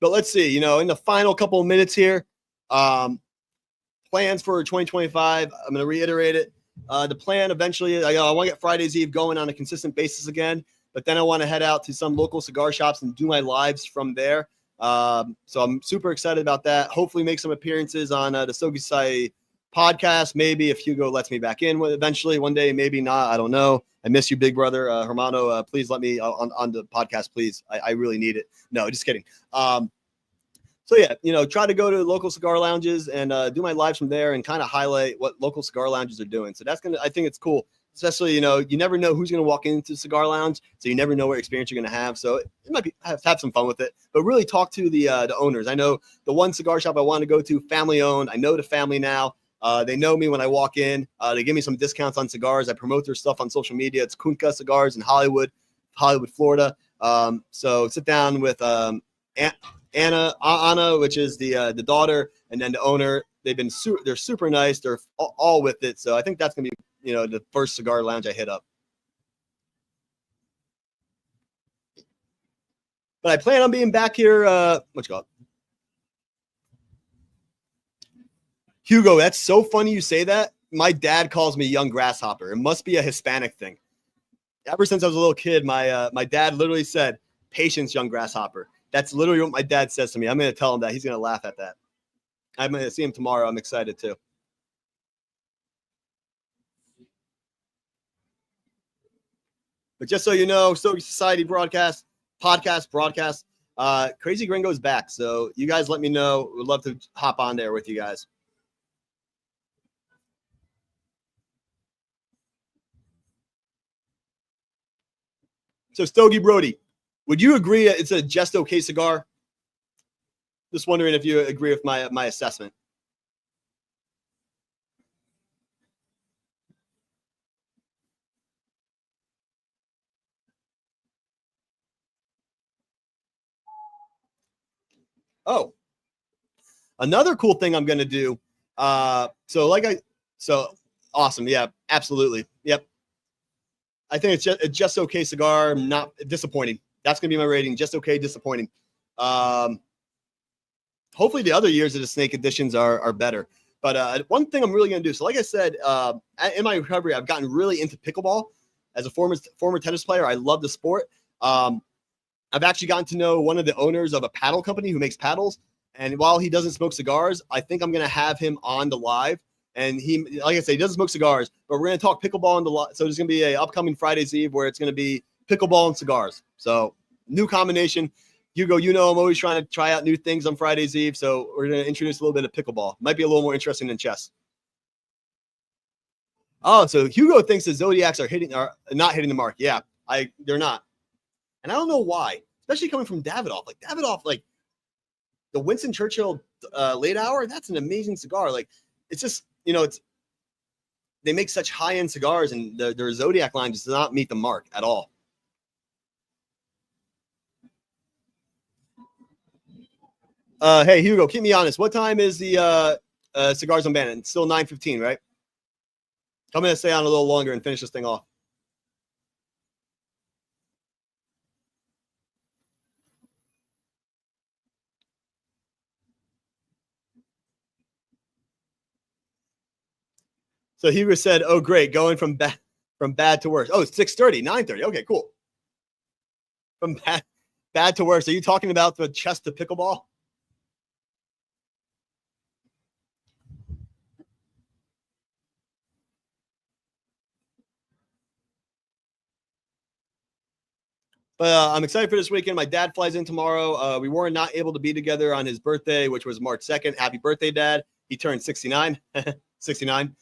But let's see, in the final couple of minutes here, plans for 2025, I'm going to reiterate it. The plan eventually, I want to get Friday's Eve going on a consistent basis again, but then I want to head out to some local cigar shops and do my lives from there. So I'm super excited about that. Hopefully make some appearances on the Sogisai podcast. Maybe if Hugo lets me back in eventually one day, maybe not. I don't know. I miss you, big brother. Hermano, please let me on the podcast, please. I really need it. No, just kidding. So yeah, try to go to local cigar lounges and do my lives from there and kind of highlight what local cigar lounges are doing. So I think it's cool, especially, you never know who's going to walk into the cigar lounge. So you never know what experience you're going to have. So it might be have some fun with it, but really talk to the owners. I know the one cigar shop I want to go to, family owned. I know the family now. They know me when I walk in. They give me some discounts on cigars. I promote their stuff on social media. It's Kunka Cigars in Hollywood, Florida. So sit down with Anna, which is the daughter, and then the owner. They're super nice. They're all with it. So I think that's gonna be the first cigar lounge I hit up. But I plan on being back here. What you call it? Hugo, that's so funny you say that. My dad calls me young grasshopper. It must be a Hispanic thing. Ever since I was a little kid, my dad literally said, "Patience, young grasshopper." That's literally what my dad says to me. I'm going to tell him that. He's going to laugh at that. I'm going to see him tomorrow. I'm excited too. But just so you know, Stogie Society broadcast, Crazy Gringo's back. So you guys let me know. Would love to hop on there with you guys. So Stogie Brody, would you agree it's a just okay cigar? Just wondering if you agree with my assessment. Oh, another cool thing I'm going to do. So awesome. Yeah, absolutely. Yep. I think it's just okay cigar, not disappointing. That's going to be my rating. Just okay, disappointing. Hopefully the other years of the snake editions are better. But one thing I'm really going to do. So like I said, in my recovery, I've gotten really into pickleball. As a former tennis player, I love the sport. I've actually gotten to know one of the owners of a paddle company who makes paddles. And while he doesn't smoke cigars, I think I'm going to have him on the live. And he, like I said, he doesn't smoke cigars, but we're going to talk pickleball on the live. So there's going to be a upcoming Friday's Eve where it's going to be pickleball and cigars. So new combination. Hugo, I'm always trying to try out new things on Friday's Eve. So we're going to introduce a little bit of pickleball. Might be a little more interesting than chess. Oh, so Hugo thinks the Zodiacs are not hitting the mark. Yeah, they're not. And I don't know why, especially coming from Davidoff. Like Davidoff, like the Winston Churchill late hour, that's an amazing cigar. Like it's just, they make such high-end cigars, and their Zodiac line does not meet the mark at all. Hey, Hugo, keep me honest. What time is the Cigars on Bandit? It's still 9:15, right? I'm going to stay on a little longer and finish this thing off. So Hugo said, "Oh, great, going from bad to worse." Oh, 6:30, 9:30. Okay, cool. From bad to worse. Are you talking about the chess to pickleball? But I'm excited for this weekend. My dad flies in tomorrow. We were not able to be together on his birthday, which was March 2nd. Happy birthday, Dad. He turned 69. 69.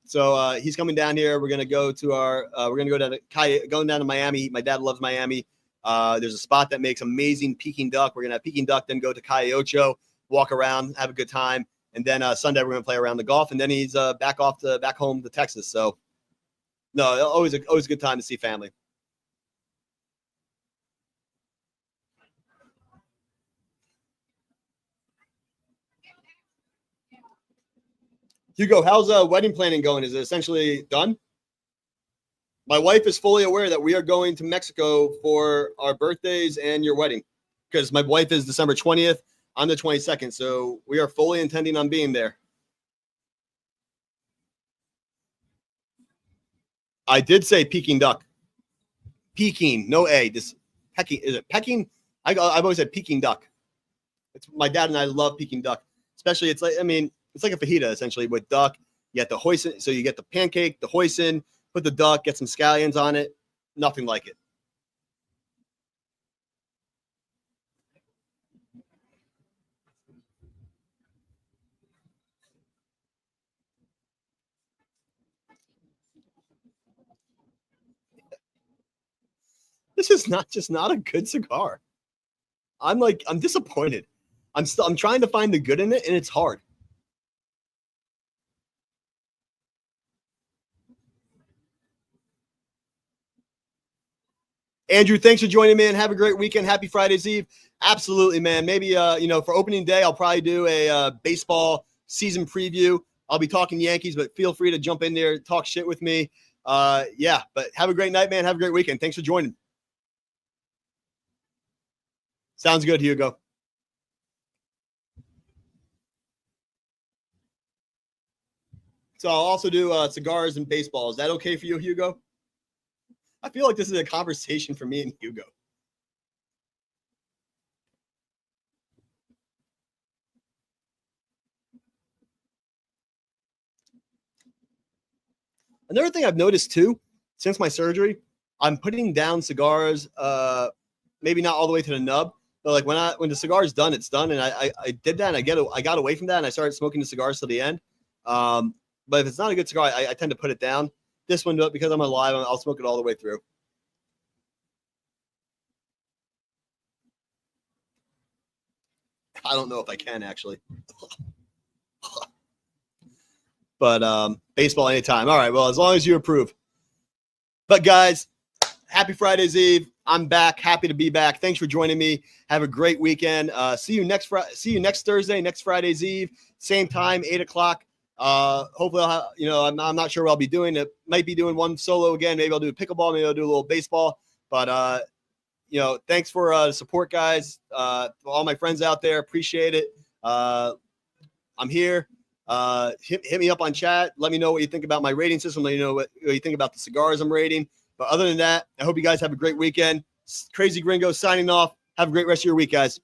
So he's coming down here. We're gonna go to we're gonna go down to going down to Miami. My dad loves Miami. There's a spot that makes amazing Peking duck. We're gonna have Peking duck, then go to Calle Ocho, walk around, have a good time, and then Sunday we're gonna play around the golf, and then he's back home to Texas. So no, always a good time to see family. Hugo, how's wedding planning going? Is it essentially done? My wife is fully aware that we are going to Mexico for our birthdays and your wedding, because my wife is December 20th. I'm the 22nd, so we are fully intending on being there. I did say Peking duck. Peking, no A. This Peking, is it Peking? I've always said Peking duck. It's my dad and I love Peking duck, especially it's like a fajita essentially with duck. You get the hoisin, so you get the pancake, the hoisin, put the duck, get some scallions on it. Nothing like it. This is not a good cigar. I'm disappointed. I'm trying to find the good in it, and it's hard. Andrew, thanks for joining me, and have a great weekend. Happy Friday's Eve. Absolutely, man. Maybe for opening day, I'll probably do a baseball season preview. I'll be talking Yankees, but feel free to jump in there, talk shit with me. Yeah, but have a great night, man. Have a great weekend. Thanks for joining. Sounds good, Hugo. So I'll also do cigars and baseball. Is that okay for you, Hugo? I feel like this is a conversation for me and Hugo. Another thing I've noticed too, since my surgery, I'm putting down cigars. Maybe not all the way to the nub, but like when the cigar is done, it's done. And I did that, and I got away from that, and I started smoking the cigars till the end. But if it's not a good cigar, I tend to put it down. This one, because I'm alive, I'll smoke it all the way through. I don't know if I can actually. But baseball anytime. All right. Well, as long as you approve. But guys, happy Friday's Eve. I'm back. Happy to be back. Thanks for joining me. Have a great weekend. See you next Thursday, next Friday's Eve, same time, 8:00. Hopefully, I'm not sure what I'll be doing. It might be doing one solo again. Maybe I'll do pickleball. Maybe I'll do a little baseball. But thanks for the support, guys. All my friends out there, appreciate it. I'm here. Hit me up on chat. Let me know what you think about my rating system. Let me know what you think about the cigars I'm rating. But other than that, I hope you guys have a great weekend. Crazy Gringo signing off. Have a great rest of your week, guys.